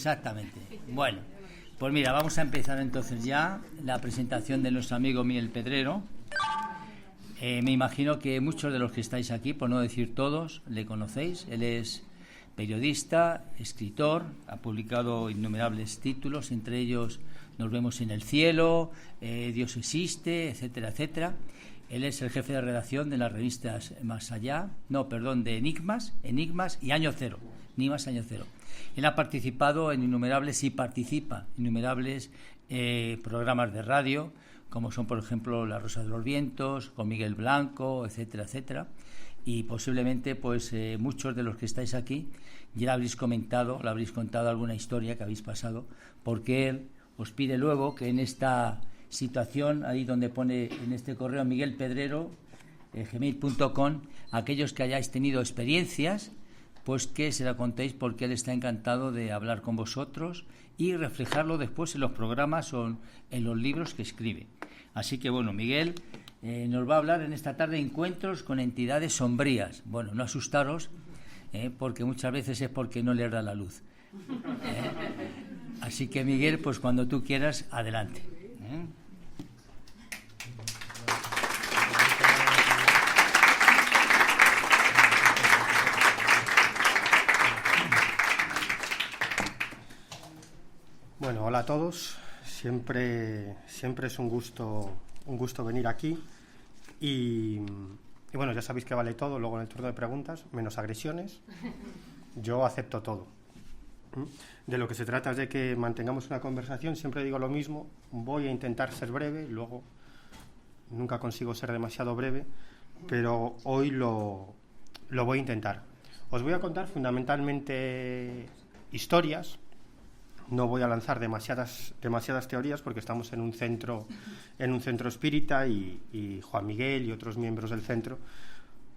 Exactamente. Bueno, pues mira, vamos a empezar entonces ya la presentación de nuestro amigo Miguel Pedrero. Me imagino que muchos de los que estáis aquí, por no decir todos, le conocéis. Él es periodista, escritor, ha publicado innumerables títulos, entre ellos Nos vemos en el cielo, Dios existe, etcétera, etcétera. Él es el jefe de redacción de las revistas de Enigmas y Año Cero. Enigmas Año Cero. Él ha participado en participa en innumerables programas de radio, como son, por ejemplo, La Rosa de los Vientos, con Miguel Blanco, etcétera, etcétera. Y posiblemente, pues, muchos de los que estáis aquí ya le habréis contado alguna historia que habéis pasado, porque él os pide luego que en esta situación, ahí donde pone en este correo Miguel Pedrero, gmail.com, aquellos que hayáis tenido experiencias, pues que se la contéis, porque él está encantado de hablar con vosotros y reflejarlo después en los programas o en los libros que escribe. Así que bueno, Miguel nos va a hablar en esta tarde de encuentros con entidades sombrías. Bueno, no asustaros, porque muchas veces es porque no les da la luz. Así que Miguel, pues cuando tú quieras, adelante. Bueno, hola a todos. Siempre es un gusto venir aquí y bueno, ya sabéis que vale todo luego en el turno de preguntas, menos agresiones. Yo acepto todo. De lo que se trata es de que mantengamos una conversación. Siempre digo lo mismo, voy a intentar ser breve, luego nunca consigo ser demasiado breve, pero hoy lo voy a intentar. Os voy a contar fundamentalmente historias. No voy a lanzar demasiadas teorías, porque estamos en un centro espírita y Juan Miguel y otros miembros del centro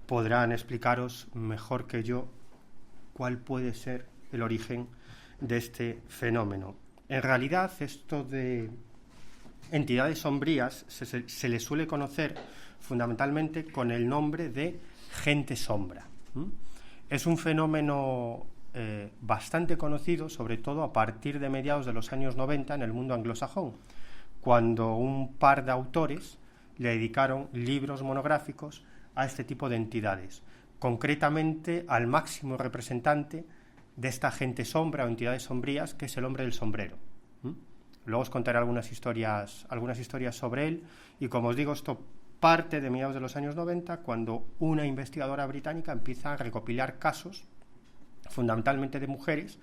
podrán explicaros mejor que yo cuál puede ser el origen de este fenómeno. En realidad, esto de entidades sombrías se le suele conocer fundamentalmente con el nombre de gente sombra. Es un fenómeno bastante conocido, sobre todo a partir de mediados de los años 90 en el mundo anglosajón, cuando un par de autores le dedicaron libros monográficos a este tipo de entidades, concretamente al máximo representante de esta gente sombra o entidades sombrías, que es el hombre del sombrero. Luego os contaré algunas historias sobre él, y como os digo, esto parte de mediados de los años 90, cuando una investigadora británica empieza a recopilar casos fundamentalmente de mujeres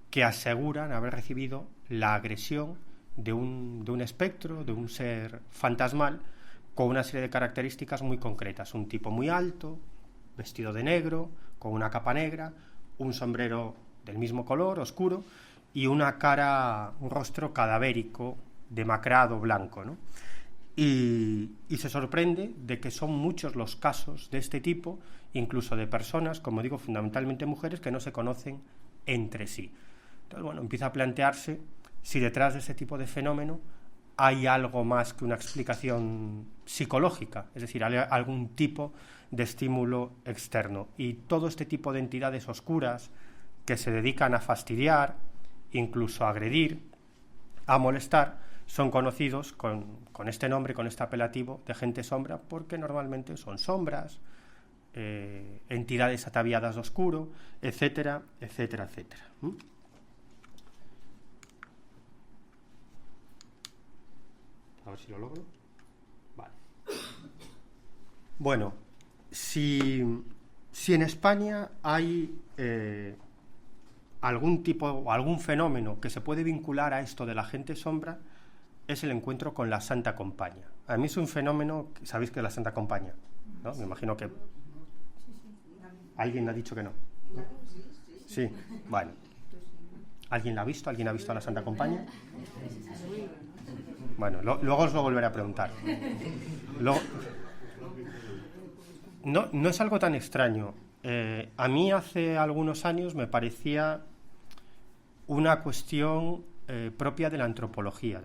que aseguran haber recibido la agresión de un espectro, de un ser fantasmal, con una serie de características muy concretas. Un tipo muy alto, vestido de negro, con una capa negra, un sombrero del mismo color, oscuro, y una cara, un rostro cadavérico, demacrado, blanco, ¿no? Y se sorprende de que son muchos los casos de este tipo, incluso de personas, como digo, fundamentalmente mujeres, que no se conocen entre sí. Entonces, bueno, empieza a plantearse si detrás de ese tipo de fenómeno hay algo más que una explicación psicológica, es decir, hay algún tipo de estímulo externo. Y todo este tipo de entidades oscuras que se dedican a fastidiar, incluso a agredir, a molestar, son conocidos con este nombre, con este apelativo de gente sombra, porque normalmente son sombras, entidades ataviadas de oscuro, etcétera, etcétera, etcétera. A ver si lo logro. Vale. Bueno, si en España hay algún tipo o algún fenómeno que se puede vincular a esto de la gente sombra, es el encuentro con la Santa Compañía. A mí es un fenómeno, ¿sabéis qué es la Santa Compañía? ¿No? Me imagino que alguien ha dicho que no. Sí, bueno. ¿Alguien la ha visto? ¿Alguien ha visto a la Santa Compañía? Bueno, luego os lo volveré a preguntar. No es algo tan extraño. A mí hace algunos años me parecía una cuestión propia de la antropología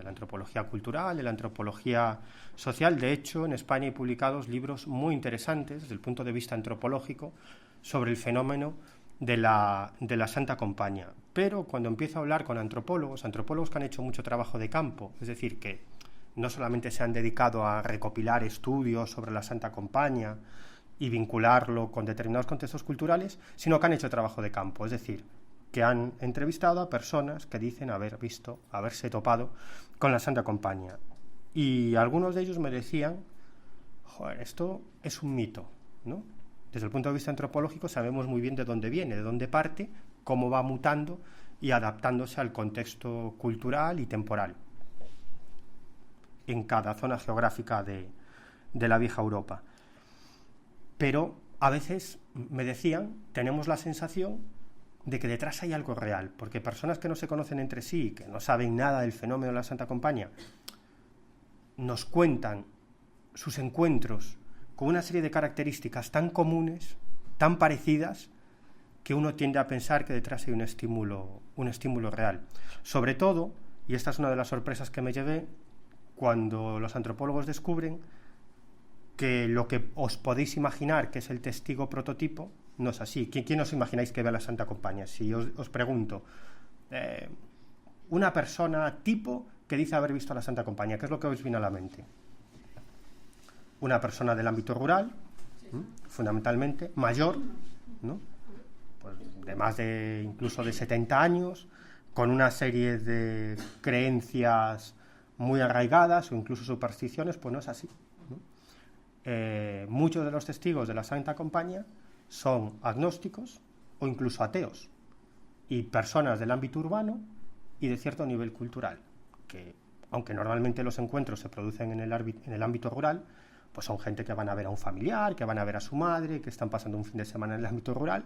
cultural, de la antropología social. De hecho, en España hay publicados libros muy interesantes desde el punto de vista antropológico sobre el fenómeno de la Santa Compañía. Pero cuando empiezo a hablar con antropólogos que han hecho mucho trabajo de campo, es decir, que no solamente se han dedicado a recopilar estudios sobre la Santa Compañía y vincularlo con determinados contextos culturales, sino que han hecho trabajo de campo, es decir, que han entrevistado a personas que dicen haberse topado con la Santa Compañía. Y algunos de ellos me decían, joder, esto es un mito, ¿no? Desde el punto de vista antropológico sabemos muy bien de dónde viene, de dónde parte, cómo va mutando y adaptándose al contexto cultural y temporal en cada zona geográfica de la vieja Europa. Pero a veces me decían, tenemos la sensación de que detrás hay algo real, porque personas que no se conocen entre sí, que no saben nada del fenómeno de la Santa Compañía, nos cuentan sus encuentros con una serie de características tan comunes, tan parecidas, que uno tiende a pensar que detrás hay un estímulo real. Sobre todo, y esta es una de las sorpresas que me llevé, cuando los antropólogos descubren que lo que os podéis imaginar que es el testigo prototipo no es así. ¿Quién os imagináis que ve a la Santa Compañía? Si os pregunto, una persona tipo que dice haber visto a la Santa Compañía, ¿qué es lo que os viene a la mente? Una persona del ámbito rural, fundamentalmente, mayor, ¿no? Pues de más de incluso de 70 años, con una serie de creencias muy arraigadas o incluso supersticiones, pues no es así, ¿no? Muchos de los testigos de la Santa Compañía son agnósticos o incluso ateos y personas del ámbito urbano y de cierto nivel cultural, que aunque normalmente los encuentros se producen en el ámbito rural, pues son gente que van a ver a un familiar, que van a ver a su madre, que están pasando un fin de semana en el ámbito rural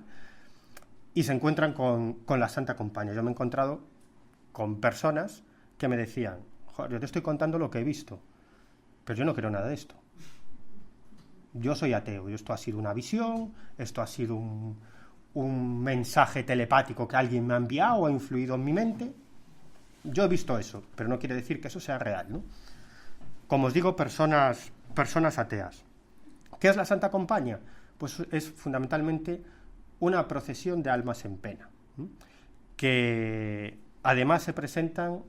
y se encuentran con la Santa Compañía. Yo me he encontrado con personas que me decían, joder, yo te estoy contando lo que he visto, pero yo no creo nada de esto. Yo soy ateo y esto ha sido una visión, esto ha sido un mensaje telepático que alguien me ha enviado o ha influido en mi mente. Yo he visto eso, pero no quiere decir que eso sea real, ¿no? Como os digo, personas ateas. ¿Qué es la Santa Compañía? Pues es fundamentalmente una procesión de almas en pena, ¿sí? Que además se presentan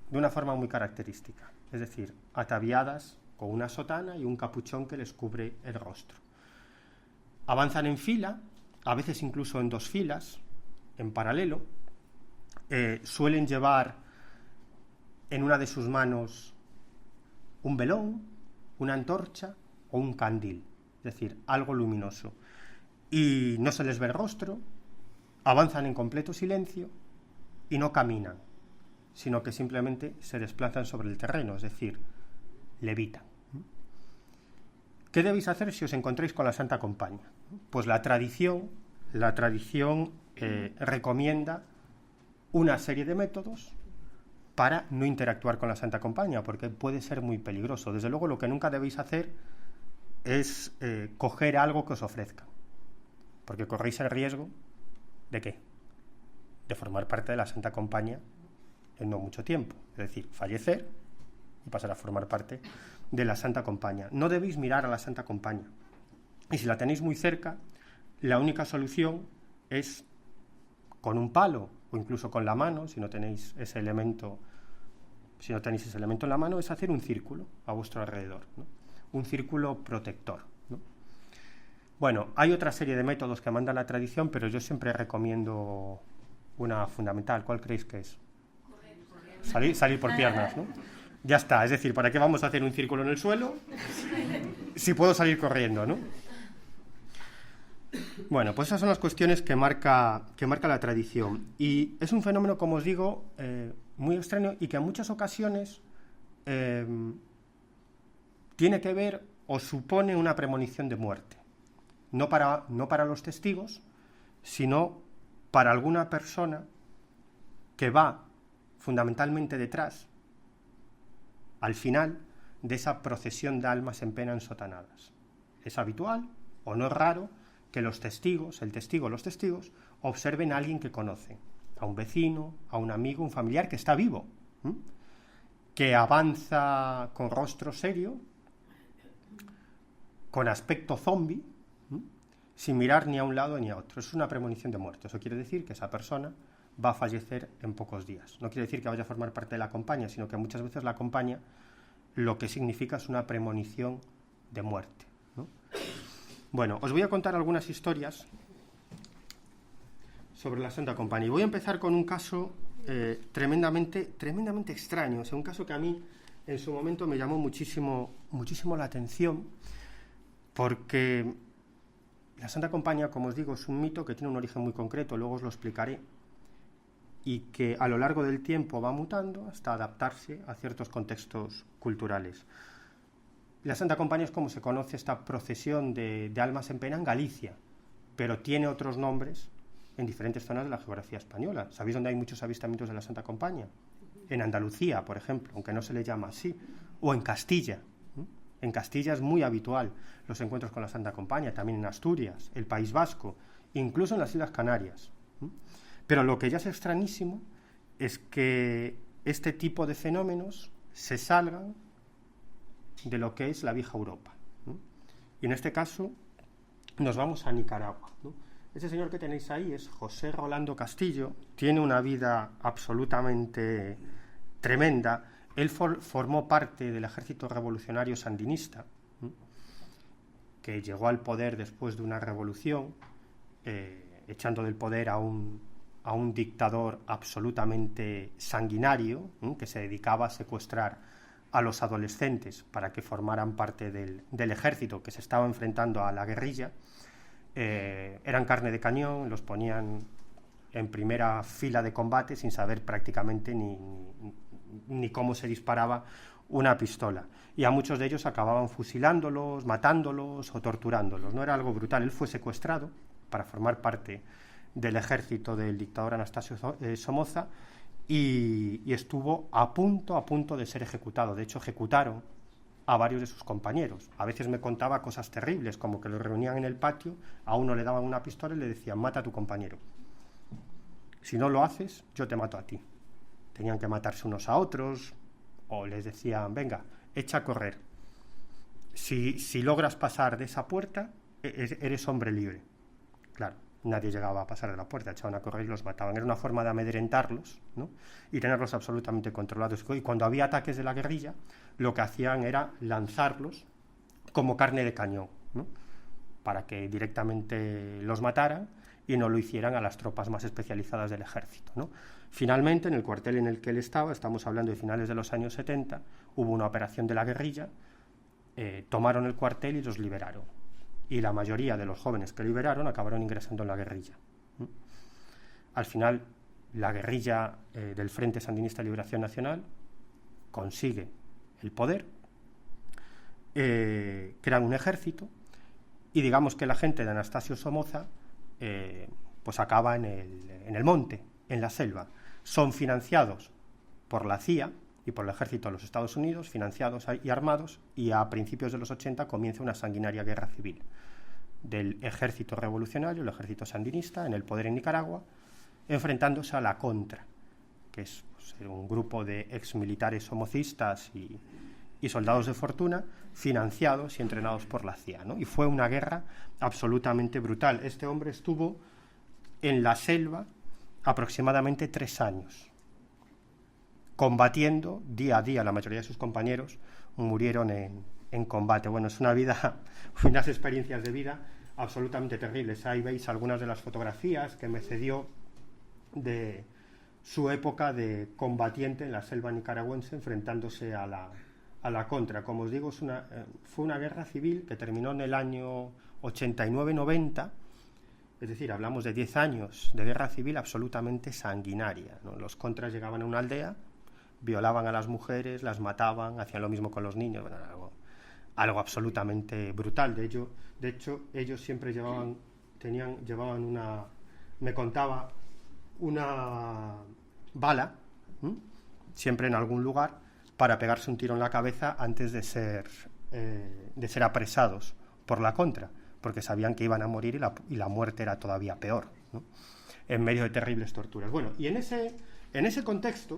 de una forma muy característica, es decir, ataviadas con una sotana y un capuchón que les cubre el rostro. Avanzan en fila, a veces incluso en dos filas, en paralelo. Suelen llevar en una de sus manos un velón, una antorcha o un candil, es decir, algo luminoso. Y no se les ve el rostro, avanzan en completo silencio y no caminan, sino que simplemente se desplazan sobre el terreno, es decir, levitan. ¿Qué debéis hacer si os encontráis con la Santa Compañía? Pues la tradición recomienda una serie de métodos para no interactuar con la Santa Compañía, porque puede ser muy peligroso. Desde luego, lo que nunca debéis hacer es coger algo que os ofrezcan, porque corréis el riesgo ¿de qué? De formar parte de la Santa Compañía en no mucho tiempo, es decir, fallecer y pasar a formar parte de la Santa Compañía. No debéis mirar a la Santa Compañía, y si la tenéis muy cerca, la única solución es con un palo o incluso con la mano, si no tenéis ese elemento en la mano, es hacer un círculo a vuestro alrededor, ¿no? Un círculo protector, ¿no? Bueno, hay otra serie de métodos que manda la tradición, pero yo siempre recomiendo una fundamental. ¿Cuál creéis que es? Salir por piernas, ¿no? Ya está, es decir, ¿para qué vamos a hacer un círculo en el suelo si puedo salir corriendo, ¿no? Bueno, pues esas son las cuestiones que marca la tradición. Y es un fenómeno, como os digo, muy extraño y que en muchas ocasiones tiene que ver o supone una premonición de muerte. No para los testigos, sino para alguna persona que va fundamentalmente detrás, al final, de esa procesión de almas en pena ensotanadas. Es habitual o no es raro que los testigos observen a alguien que conocen, a un vecino, a un amigo, un familiar que está vivo, que avanza con rostro serio, con aspecto zombie, sin mirar ni a un lado ni a otro. Es una premonición de muerte. Eso quiere decir que esa persona va a fallecer en pocos días. No quiere decir que vaya a formar parte de la compañía, sino que muchas veces la compañía lo que significa es una premonición de muerte, ¿no? Bueno, os voy a contar algunas historias sobre la Santa Compañía. Y voy a empezar con un caso tremendamente extraño. O sea, un caso que a mí en su momento me llamó muchísimo la atención, porque la Santa Compañía, como os digo, es un mito que tiene un origen muy concreto, luego os lo explicaré, y que a lo largo del tiempo va mutando hasta adaptarse a ciertos contextos culturales. La Santa Compañía es como se conoce esta procesión de almas en pena en Galicia, pero tiene otros nombres en diferentes zonas de la geografía española. ¿Sabéis dónde hay muchos avistamientos de la Santa Compañía? En Andalucía, por ejemplo, aunque no se le llama así, o en Castilla. En Castilla es muy habitual los encuentros con la Santa Compañía, también en Asturias, el País Vasco, incluso en las Islas Canarias. Pero lo que ya es extrañísimo es que este tipo de fenómenos se salgan de lo que es la vieja Europa, ¿no? Y en este caso nos vamos a Nicaragua, ¿no? Ese señor que tenéis ahí es José Rolando Castillo. Tiene una vida absolutamente tremenda. Él formó parte del ejército revolucionario sandinista, ¿no?, que llegó al poder después de una revolución, echando del poder a un dictador absolutamente sanguinario, ¿no?, que se dedicaba a secuestrar a los adolescentes para que formaran parte del ejército que se estaba enfrentando a la guerrilla. Eran carne de cañón, los ponían en primera fila de combate sin saber prácticamente ni cómo se disparaba una pistola. Y a muchos de ellos acababan fusilándolos, matándolos o torturándolos. No era algo brutal. Él fue secuestrado para formar parte del ejército del dictador Anastasio Somoza y estuvo a punto de ser ejecutado. De hecho, ejecutaron a varios de sus compañeros. A veces me contaba cosas terribles, como que lo reunían en el patio, a uno le daban una pistola y le decían: mata a tu compañero. Si no lo haces, yo te mato a ti. Tenían que matarse unos a otros, o les decían: venga, echa a correr. Si logras pasar de esa puerta, eres hombre libre. Claro, nadie llegaba a pasar de la puerta, echaban a correr y los mataban. Era una forma de amedrentarlos, ¿no?, y tenerlos absolutamente controlados. Y cuando había ataques de la guerrilla, lo que hacían era lanzarlos como carne de cañón, ¿no?, para que directamente los mataran y no lo hicieran a las tropas más especializadas del ejército, ¿no? Finalmente, en el cuartel en el que él estaba, estamos hablando de finales de los años 70, hubo una operación de la guerrilla, tomaron el cuartel y los liberaron. Y la mayoría de los jóvenes que liberaron acabaron ingresando en la guerrilla. Al final, la guerrilla del Frente Sandinista de Liberación Nacional consigue el poder, crean un ejército y digamos que la gente de Anastasio Somoza pues acaba en el monte, en la selva. Son financiados por la CIA y por el ejército de los Estados Unidos, financiados y armados, y a principios de los 80 comienza una sanguinaria guerra civil del ejército revolucionario, el ejército sandinista, en el poder en Nicaragua, enfrentándose a la Contra, que es pues, un grupo de exmilitares somocistas y soldados de fortuna, financiados y entrenados por la CIA, ¿no? Y fue una guerra absolutamente brutal. Este hombre estuvo en la selva aproximadamente 3 años, combatiendo día a día. La mayoría de sus compañeros murieron en combate. Bueno, es una vida, unas experiencias de vida absolutamente terribles. Ahí veis algunas de las fotografías que me cedió de su época de combatiente en la selva nicaragüense, enfrentándose a la Contra. Como os digo, fue una guerra civil que terminó en el año 89-90, es decir, hablamos de 10 años de guerra civil absolutamente sanguinaria, ¿no? Los Contras llegaban a una aldea, violaban a las mujeres, las mataban, hacían lo mismo con los niños. Bueno, algo absolutamente brutal. De hecho, ellos siempre llevaban me contaba, una bala, siempre en algún lugar, para pegarse un tiro en la cabeza antes de ser apresados por la Contra, porque sabían que iban a morir y la muerte era todavía peor, ¿no?, en medio de terribles torturas. Bueno, y en ese contexto,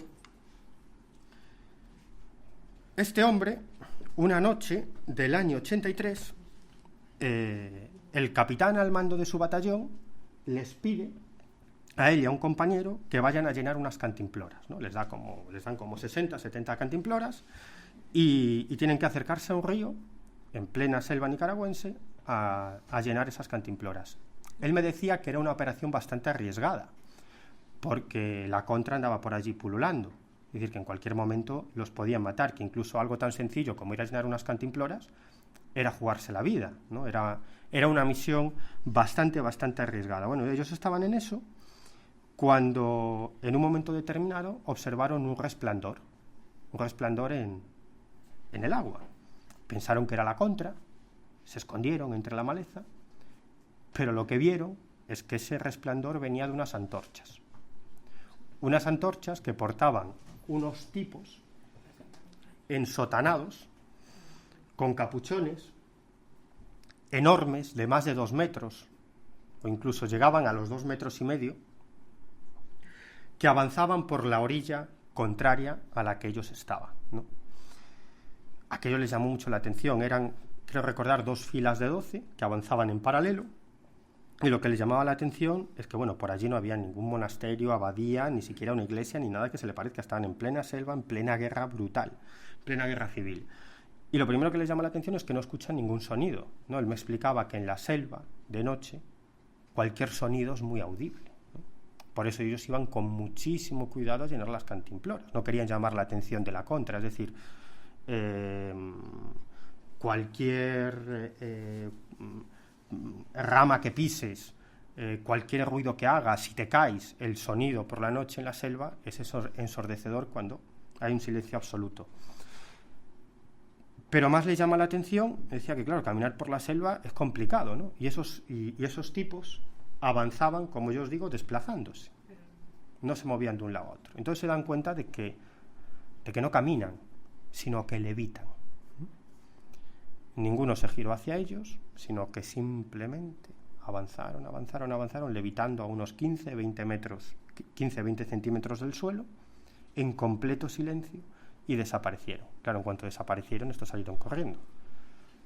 este hombre, una noche del año 83, el capitán al mando de su batallón les pide a él y a un compañero que vayan a llenar unas cantimploras, ¿no? Les dan como 60, 70 cantimploras y tienen que acercarse a un río en plena selva nicaragüense a llenar esas cantimploras. Él me decía que era una operación bastante arriesgada, porque la contra andaba por allí pululando. Es decir, que en cualquier momento los podían matar, que incluso algo tan sencillo como ir a llenar unas cantimploras era jugarse la vida, ¿no? Era una misión bastante arriesgada. Bueno, ellos estaban en eso cuando en un momento determinado observaron un resplandor en el agua. Pensaron que era la contra, se escondieron entre la maleza, pero lo que vieron es que ese resplandor venía de unas antorchas que portaban unos tipos ensotanados, con capuchones enormes de más de 2 metros, o incluso llegaban a los 2,5 metros, que avanzaban por la orilla contraria a la que ellos estaban, ¿no? Aquello les llamó mucho la atención. Eran, creo recordar, 2 filas de 12 que avanzaban en paralelo, y lo que les llamaba la atención es que, bueno, por allí no había ningún monasterio, abadía, ni siquiera una iglesia, ni nada que se le parezca. Estaban en plena selva, en plena guerra brutal, plena guerra civil. Y lo primero que les llama la atención es que no escuchan ningún sonido, ¿no? Él me explicaba que en la selva, de noche, cualquier sonido es muy audible, ¿no? Por eso ellos iban con muchísimo cuidado a llenar las cantimploras. No querían llamar la atención de la contra, es decir, cualquier rama que pises, cualquier ruido que hagas, si te caes, el sonido por la noche en la selva es ensordecedor cuando hay un silencio absoluto. Pero más les llama la atención, decía que claro, caminar por la selva es complicado, ¿no? Y esos tipos avanzaban, como yo os digo, desplazándose. No se movían de un lado a otro. Entonces se dan cuenta de que no caminan, sino que levitan. Ninguno se giró hacia ellos, sino que simplemente avanzaron, levitando a unos 15-20 centímetros del suelo, en completo silencio, y desaparecieron. Claro, en cuanto desaparecieron, estos salieron corriendo.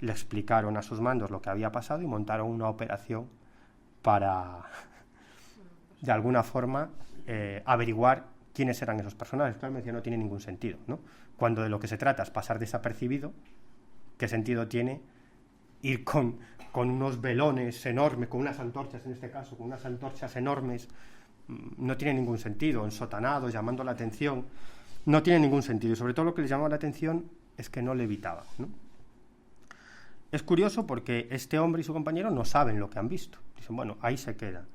Le explicaron a sus mandos lo que había pasado y montaron una operación para, de alguna forma, averiguar quiénes eran esos personajes. Claro, me decía, no tiene ningún sentido, ¿no? Cuando de lo que se trata es pasar desapercibido, ¿qué sentido tiene ir con unos velones enormes, con unas antorchas en este caso, con unas antorchas enormes? No tiene ningún sentido, ensotanados, llamando la atención. No tiene ningún sentido. Y sobre todo lo que les llamaba la atención es que no levitaban, ¿no? Es curioso porque este hombre y su compañero no saben lo que han visto. Dicen, bueno, ahí se queda.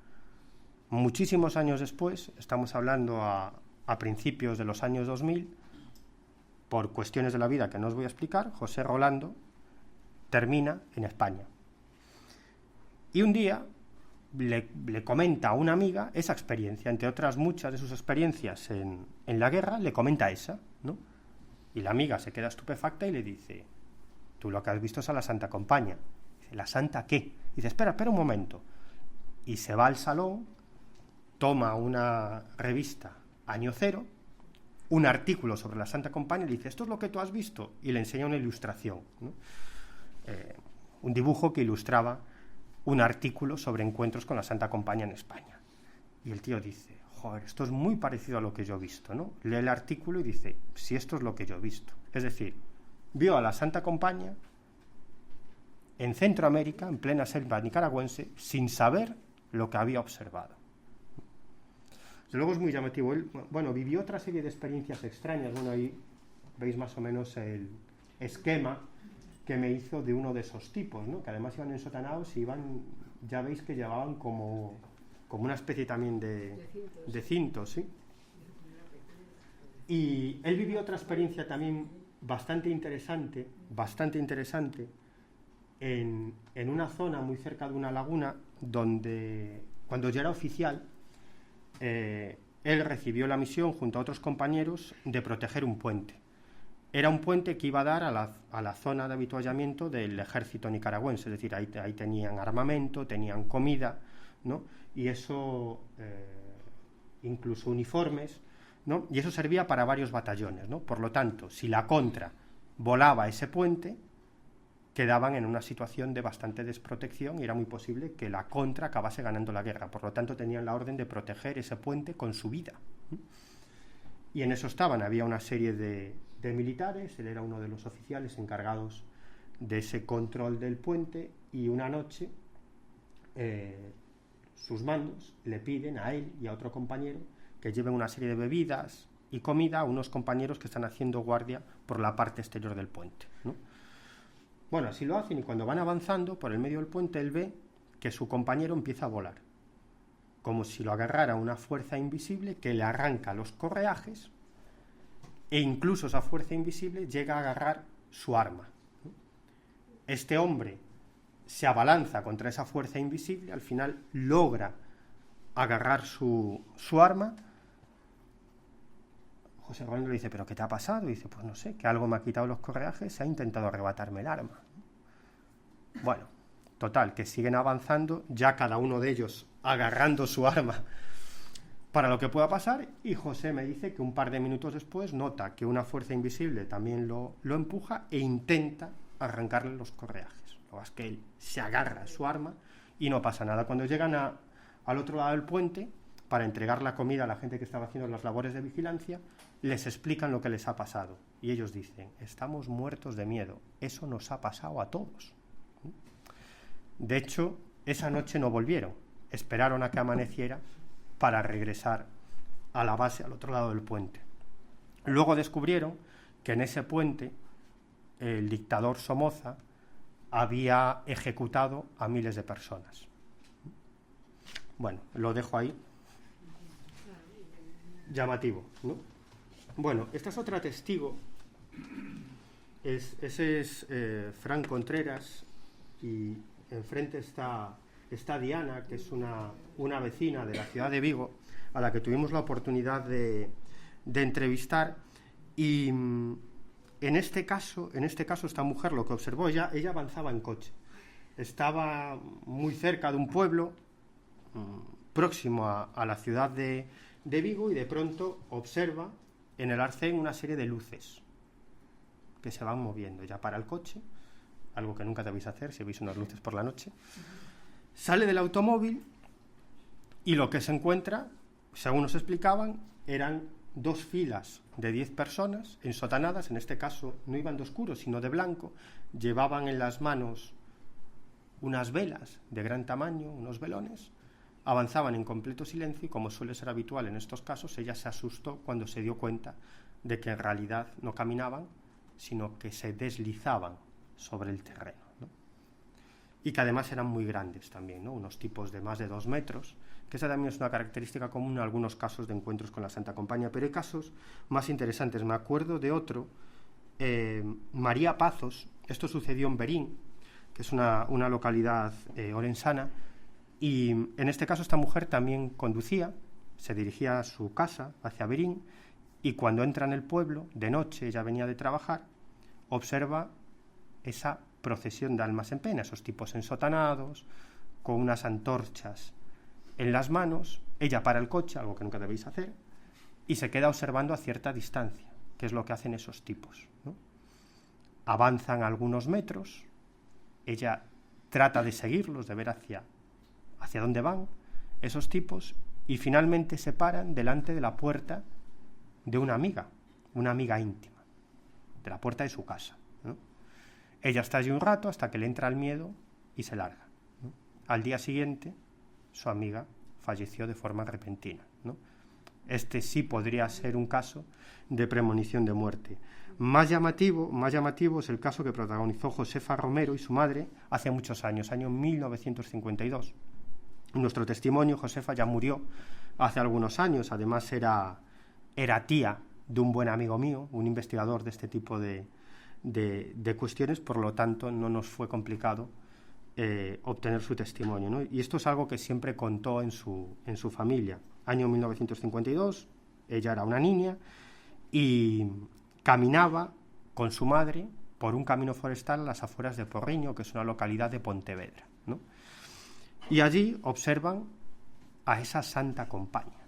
Muchísimos años después, estamos hablando a principios de los años 2000, por cuestiones de la vida que no os voy a explicar, José Rolando termina en España. Y un día le comenta a una amiga esa experiencia, entre otras muchas de sus experiencias en la guerra, le comenta esa, ¿no? Y la amiga se queda estupefacta y le dice, tú lo que has visto es a la Santa Compañía. Dice, ¿la Santa qué? Dice, espera un momento. Y se va al salón, toma una revista Año Cero, un artículo sobre la Santa Compañía, y le dice, ¿esto es lo que tú has visto? Y le enseña una ilustración, ¿no? Un dibujo que ilustraba un artículo sobre encuentros con la Santa Compañía en España. Y el tío dice, joder, esto es muy parecido a lo que yo he visto, ¿no? Lee el artículo y dice, si esto es lo que yo he visto. Es decir, vio a la Santa Compañía en Centroamérica, en plena selva nicaragüense, sin saber lo que había observado. Luego es muy llamativo. Él, bueno, vivió otra serie de experiencias extrañas. Bueno, ahí veis más o menos el esquema que me hizo de uno de esos tipos, ¿no? Que además iban ensotanados y iban, ya veis que llevaban como una especie también de cintos, ¿sí? Y él vivió otra experiencia también bastante interesante en una zona muy cerca de una laguna donde, cuando ya era oficial, él recibió la misión junto a otros compañeros de proteger un puente. Era un puente que iba a dar a la zona de avituallamiento del ejército nicaragüense, es decir, ahí tenían armamento, tenían comida, ¿no? Y eso, incluso uniformes, ¿no? Y eso servía para varios batallones, ¿no? Por lo tanto, si la contra volaba ese puente, quedaban en una situación de bastante desprotección y era muy posible que la contra acabase ganando la guerra. Por lo tanto, tenían la orden de proteger ese puente con su vida. Y en eso estaban. Había una serie de militares, él era uno de los oficiales encargados de ese control del puente, y una noche sus mandos le piden a él y a otro compañero que lleven una serie de bebidas y comida a unos compañeros que están haciendo guardia por la parte exterior del puente, ¿no? Bueno, así lo hacen, y cuando van avanzando por el medio del puente, él ve que su compañero empieza a volar, como si lo agarrara una fuerza invisible que le arranca los correajes, e incluso esa fuerza invisible llega a agarrar su arma. Este hombre se abalanza contra esa fuerza invisible, al final logra agarrar su arma. José Rolando le dice: ¿pero qué te ha pasado? Y dice: pues no sé, que algo me ha quitado los correajes, se ha intentado arrebatarme el arma. Bueno, total, que siguen avanzando, ya cada uno de ellos agarrando su arma para lo que pueda pasar, y José me dice que un par de minutos después nota que una fuerza invisible también lo empuja e intenta arrancarle los correajes. Lo que es que él se agarra a su arma y no pasa nada. Cuando llegan al otro lado del puente para entregar la comida a la gente que estaba haciendo las labores de vigilancia, les explican lo que les ha pasado, y ellos dicen: estamos muertos de miedo, eso nos ha pasado a todos. De hecho, esa noche no volvieron, esperaron a que amaneciera para regresar a la base al otro lado del puente. Luego descubrieron que en ese puente el dictador Somoza había ejecutado a miles de personas. Bueno, lo dejo ahí. Llamativo, ¿no? Bueno, esta es otra testigo. Ese es Fran Contreras, y enfrente está Diana, que es una vecina de la ciudad de Vigo, a la que tuvimos la oportunidad de entrevistar. Y en este caso esta mujer lo que observó, ella avanzaba en coche, estaba muy cerca de un pueblo próximo a la ciudad de Vigo, y de pronto observa en el arcén una serie de luces que se van moviendo. Ya para el coche, algo que nunca debéis hacer si veis unas luces por la noche. Sale del automóvil, y lo que se encuentra, según nos explicaban, eran 2 filas de 10 personas ensotanadas. En este caso no iban de oscuro, sino de blanco. Llevaban en las manos unas velas de gran tamaño, unos velones. Avanzaban en completo silencio, y como suele ser habitual en estos casos, ella se asustó cuando se dio cuenta de que en realidad no caminaban, sino que se deslizaban sobre el terreno, ¿no? Y que además eran muy grandes también, ¿no? Unos tipos de más de 2 metros, que esa también es una característica común en algunos casos de encuentros con la Santa Compañía. Pero hay casos más interesantes. Me acuerdo de otro, María Pazos. Esto sucedió en Berín, que es una localidad orensana, y en este caso esta mujer también conducía, se dirigía a su casa hacia Berín, y cuando entra en el pueblo, de noche, ella venía de trabajar, observa esa procesión de almas en pena, esos tipos ensotanados, con unas antorchas en las manos. Ella para el coche, algo que nunca debéis hacer, y se queda observando a cierta distancia, que es lo que hacen esos tipos, ¿no? Avanzan algunos metros, ella trata de seguirlos, de ver hacia dónde van esos tipos, y finalmente se paran delante de la puerta de una amiga íntima, de la puerta de su casa, ¿no? Ella está allí un rato hasta que le entra el miedo y se larga, ¿no? Al día siguiente, su amiga falleció de forma repentina, ¿no? Este sí podría ser un caso de premonición de muerte. Más llamativo es el caso que protagonizó Josefa Romero y su madre hace muchos años, año 1952. En nuestro testimonio, Josefa ya murió hace algunos años. Además era tía de un buen amigo mío, un investigador de este tipo de cuestiones, por lo tanto no nos fue complicado obtener su testimonio, ¿no? Y esto es algo que siempre contó en su familia. Año 1952, ella era una niña y caminaba con su madre por un camino forestal a las afueras de Porriño, que es una localidad de Pontevedra, ¿no? Y allí observan a esa Santa Compañía.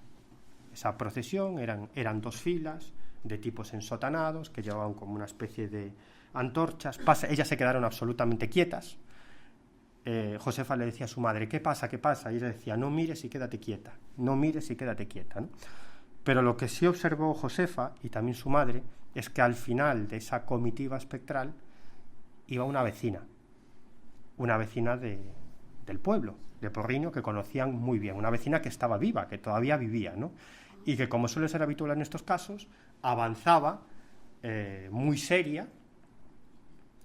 Esa procesión, eran 2 filas, de tipos ensotanados que llevaban como una especie de antorchas. Ellas se quedaron absolutamente quietas. Josefa le decía a su madre, ¿qué pasa? ¿Qué pasa? Y ella decía, no mires y quédate quieta, no mires y quédate quieta, ¿no? Pero lo que sí observó Josefa y también su madre es que al final de esa comitiva espectral iba una vecina del pueblo, de Porriño, que conocían muy bien, una vecina que estaba viva, que todavía vivía, ¿no? Y que, como suele ser habitual en estos casos, avanzaba muy seria,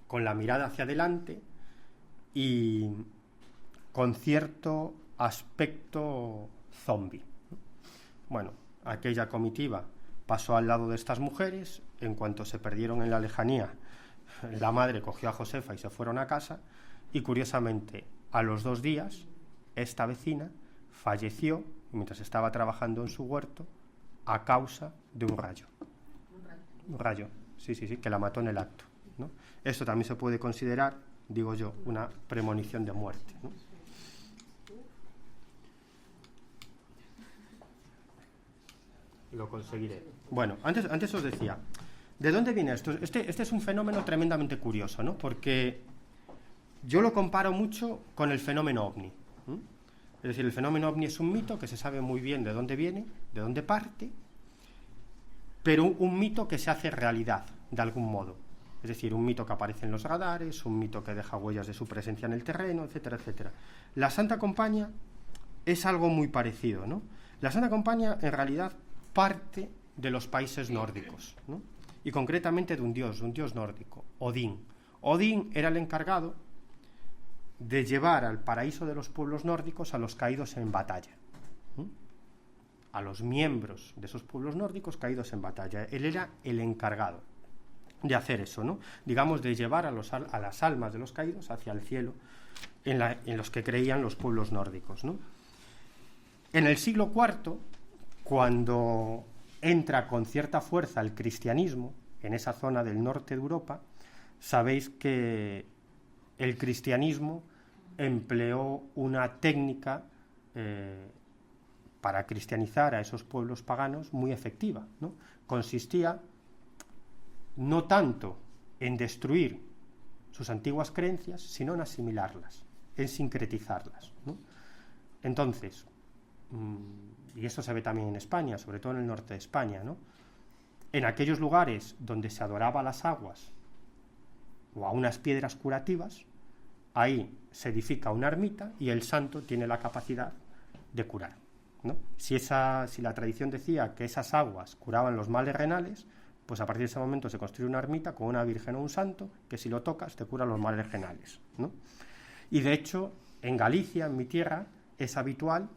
con la mirada hacia adelante y con cierto aspecto zombie. Bueno, aquella comitiva pasó al lado de estas mujeres. En cuanto se perdieron en la lejanía, la madre cogió a Josefa y se fueron a casa, y curiosamente a los 2 días esta vecina falleció mientras estaba trabajando en su huerto a causa de un rayo. Un rayo, sí, que la mató en el acto, ¿no? Esto también se puede considerar, digo yo, una premonición de muerte, ¿no? Lo conseguiré. Bueno, antes os decía, ¿de dónde viene esto? Este es un fenómeno tremendamente curioso, ¿no? Porque yo lo comparo mucho con el fenómeno ovni. Es decir, el fenómeno ovni es un mito que se sabe muy bien de dónde viene, de dónde parte, pero un mito que se hace realidad, de algún modo. Es decir, un mito que aparece en los radares, un mito que deja huellas de su presencia en el terreno, etcétera, etcétera. La Santa Compaña es algo muy parecido, ¿no? La Santa Compaña, en realidad, parte de los países nórdicos, ¿no? Y concretamente de un dios nórdico, Odín. Odín era el encargado de llevar al paraíso de los pueblos nórdicos a los caídos en batalla, a los miembros de esos pueblos nórdicos caídos en batalla. Él era el encargado de hacer eso, ¿no? Digamos, de llevar a las almas de los caídos hacia el cielo en los que creían los pueblos nórdicos, ¿no? En el siglo IV, cuando entra con cierta fuerza el cristianismo en esa zona del norte de Europa, sabéis que el cristianismo empleó una técnica para cristianizar a esos pueblos paganos muy efectiva, ¿no? Consistía no tanto en destruir sus antiguas creencias, sino en asimilarlas, en sincretizarlas, ¿no? Entonces, y esto se ve también en España, sobre todo en el norte de España, ¿no? En aquellos lugares donde se adoraba a las aguas o a unas piedras curativas, ahí se edifica una ermita y el santo tiene la capacidad de curar, ¿no? Si la tradición decía que esas aguas curaban los males renales, pues a partir de ese momento se construye una ermita con una virgen o un santo que, si lo tocas, te cura los males renales, ¿no? Y de hecho, en Galicia, en mi tierra, es habitual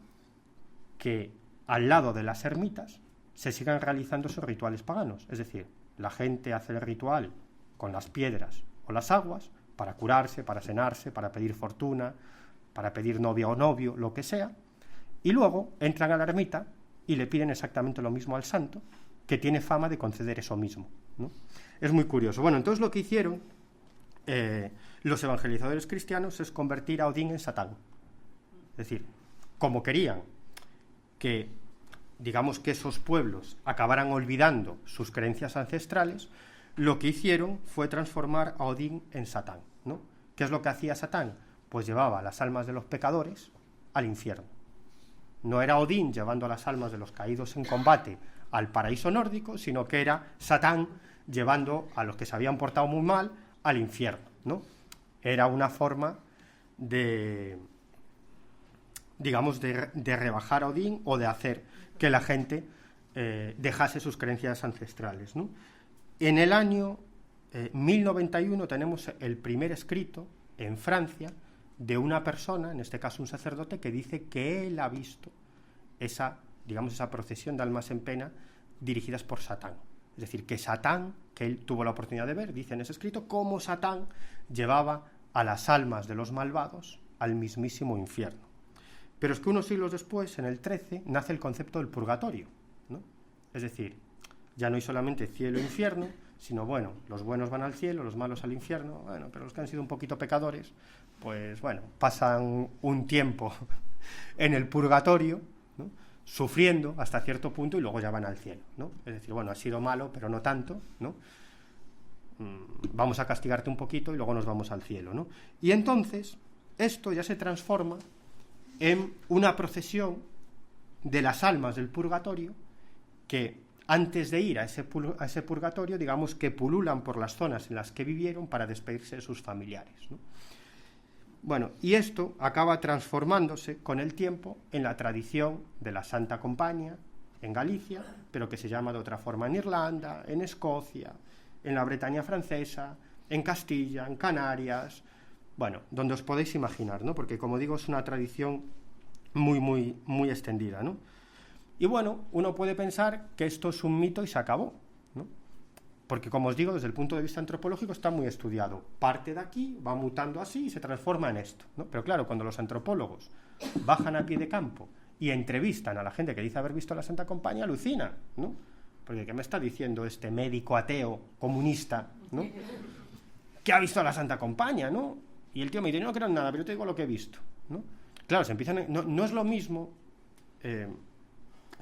que al lado de las ermitas se sigan realizando esos rituales paganos. Es decir, la gente hace el ritual con las piedras o las aguas para curarse, para sanarse, para pedir fortuna, para pedir novia o novio, lo que sea, y luego entran a la ermita y le piden exactamente lo mismo al santo, que tiene fama de conceder eso mismo, ¿no? Es muy curioso. Bueno, entonces lo que hicieron los evangelizadores cristianos es convertir a Odín en Satán. Es decir, como querían que, digamos, que esos pueblos acabaran olvidando sus creencias ancestrales, lo que hicieron fue transformar a Odín en Satán, ¿no? ¿Qué es lo que hacía Satán? Pues llevaba las almas de los pecadores al infierno. No era Odín llevando las almas de los caídos en combate al paraíso nórdico, sino que era Satán llevando a los que se habían portado muy mal al infierno, ¿no? Era una forma de, digamos, de rebajar a Odín o de hacer que la gente dejase sus creencias ancestrales, ¿no? En el año 1091 tenemos el primer escrito en Francia de una persona, en este caso un sacerdote, que dice que él ha visto esa procesión de almas en pena dirigidas por Satán. Es decir, que Satán, que él tuvo la oportunidad de ver, dice en ese escrito, cómo Satán llevaba a las almas de los malvados al mismísimo infierno. Pero es que unos siglos después, en el 13, nace el concepto del purgatorio, ¿no? Es decir, ya no hay solamente cielo e infierno, sino, bueno, los buenos van al cielo, los malos al infierno, bueno, pero los que han sido un poquito pecadores, pues bueno, pasan un tiempo en el purgatorio, ¿no? sufriendo hasta cierto punto y luego ya van al cielo, ¿no? Es decir, bueno, has sido malo, pero no tanto, ¿no? Vamos a castigarte un poquito y luego nos vamos al cielo, ¿no? Y entonces esto ya se transforma en una procesión de las almas del purgatorio que antes de ir a ese purgatorio, digamos que pululan por las zonas en las que vivieron para despedirse de sus familiares, ¿no? Bueno, y esto acaba transformándose con el tiempo en la tradición de la Santa Compañía en Galicia, pero que se llama de otra forma en Irlanda, en Escocia, en la Bretaña francesa, en Castilla, en Canarias, bueno, donde os podéis imaginar, ¿no? Porque, como digo, es una tradición muy extendida, ¿no? Y bueno, uno puede pensar que esto es un mito y se acabó, ¿no? Porque, como os digo, desde el punto de vista antropológico está muy estudiado. Parte de aquí, va mutando así y se transforma en esto, ¿no? Pero claro, cuando los antropólogos bajan a pie de campo y entrevistan a la gente que dice haber visto la Santa Compañía, alucinan, ¿no? Porque ¿qué me está diciendo este médico ateo comunista, ¿no? Que ha visto la Santa Compañía, ¿no? Y el tío me dice, no creo en nada, pero te digo lo que he visto, ¿no? Claro, no es lo mismo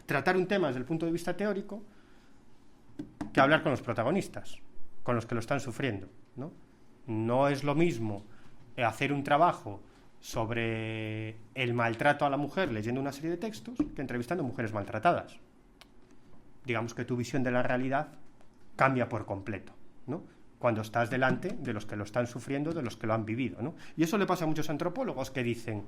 tratar un tema desde el punto de vista teórico que hablar con los protagonistas, con los que lo están sufriendo, ¿no? No es lo mismo hacer un trabajo sobre el maltrato a la mujer leyendo una serie de textos que entrevistando mujeres maltratadas. Digamos que tu visión de la realidad cambia por completo, ¿no? Cuando estás delante de los que lo están sufriendo, de los que lo han vivido, ¿no? Y eso le pasa a muchos antropólogos que dicen,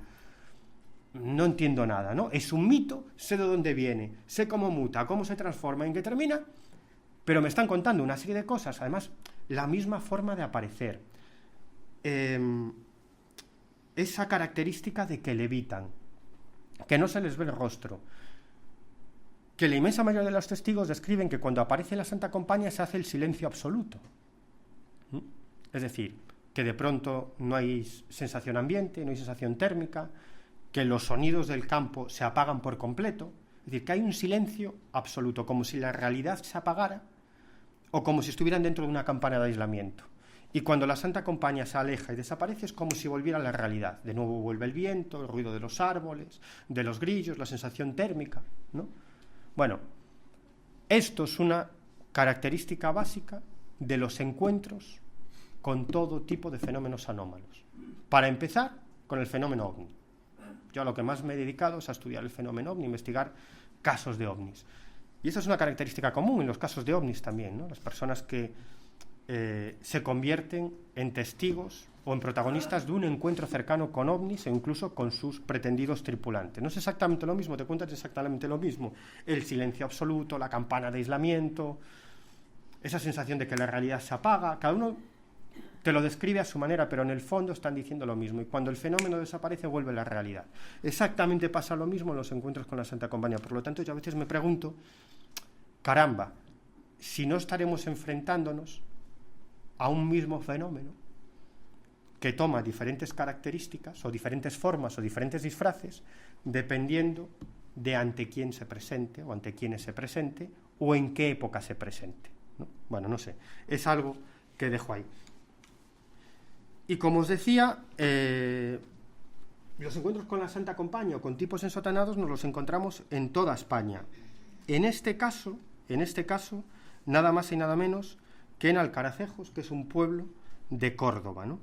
no entiendo nada, ¿no? Es un mito, sé de dónde viene, sé cómo muta, cómo se transforma, en qué termina, pero me están contando una serie de cosas, además, la misma forma de aparecer, esa característica de que levitan, que no se les ve el rostro, que la inmensa mayoría de los testigos describen que cuando aparece la Santa Compañía se hace el silencio absoluto. Es decir, que de pronto no hay sensación ambiente, no hay sensación térmica, que los sonidos del campo se apagan por completo, es decir, que hay un silencio absoluto, como si la realidad se apagara o como si estuvieran dentro de una campana de aislamiento. Y cuando la Santa Compañía se aleja y desaparece es como si volviera a la realidad. De nuevo vuelve el viento, el ruido de los árboles, de los grillos, la sensación térmica, ¿no? Bueno, esto es una característica básica de los encuentros con todo tipo de fenómenos anómalos. Para empezar, con el fenómeno ovni. Yo a lo que más me he dedicado es a estudiar el fenómeno ovni, investigar casos de ovnis. Y esa es una característica común en los casos de ovnis también, ¿no? Las personas que se convierten en testigos o en protagonistas de un encuentro cercano con ovnis e incluso con sus pretendidos tripulantes. No es exactamente lo mismo, te cuentas exactamente lo mismo. El silencio absoluto, la campana de aislamiento, esa sensación de que la realidad se apaga. Cada uno te lo describe a su manera, pero en el fondo están diciendo lo mismo. Y cuando el fenómeno desaparece, vuelve la realidad. Exactamente pasa lo mismo en los encuentros con la Santa Compañía. Por lo tanto, yo a veces me pregunto, caramba, si no estaremos enfrentándonos a un mismo fenómeno que toma diferentes características o diferentes formas o diferentes disfraces dependiendo de ante quién se presente o ante quiénes se presente o en qué época se presente, ¿no? Bueno, no sé, es algo que dejo ahí. Y como os decía, los encuentros con la Santa Compañía o con tipos ensotanados nos los encontramos en toda España. En este caso, nada más y nada menos que en Alcaracejos, que es un pueblo de Córdoba, ¿no?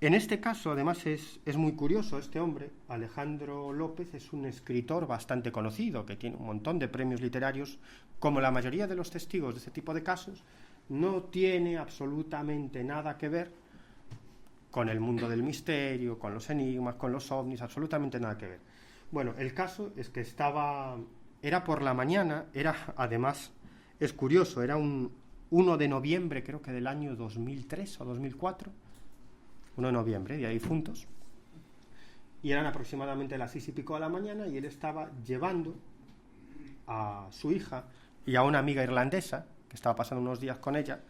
En este caso, además, es muy curioso. Este hombre, Alejandro López, es un escritor bastante conocido, que tiene un montón de premios literarios. Como la mayoría de los testigos de este tipo de casos, no tiene absolutamente nada que ver con el mundo del misterio, con los enigmas, con los ovnis, absolutamente nada que ver. Bueno, el caso es que era por la mañana, además, es curioso, era un 1 de noviembre, creo que del año 2003 o 2004, 1 de noviembre, Día de Difuntos, y eran aproximadamente las 6:00 de la mañana, y él estaba llevando a su hija y a una amiga irlandesa, que estaba pasando unos días con ella,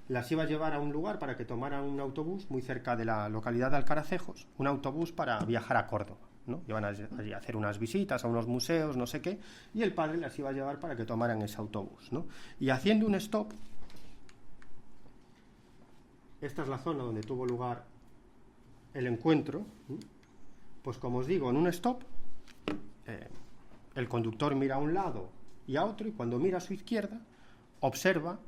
las iba a llevar a un lugar para que tomaran un autobús muy cerca de la localidad de Alcaracejos, un autobús para viajar a Córdoba, ¿no? Iban a hacer unas visitas a unos museos, no sé qué, y el padre las iba a llevar para que tomaran ese autobús, ¿no? Y haciendo un stop, esta es la zona donde tuvo lugar el encuentro, pues como os digo, en un stop, El conductor mira a un lado y a otro, y cuando mira a su izquierda observa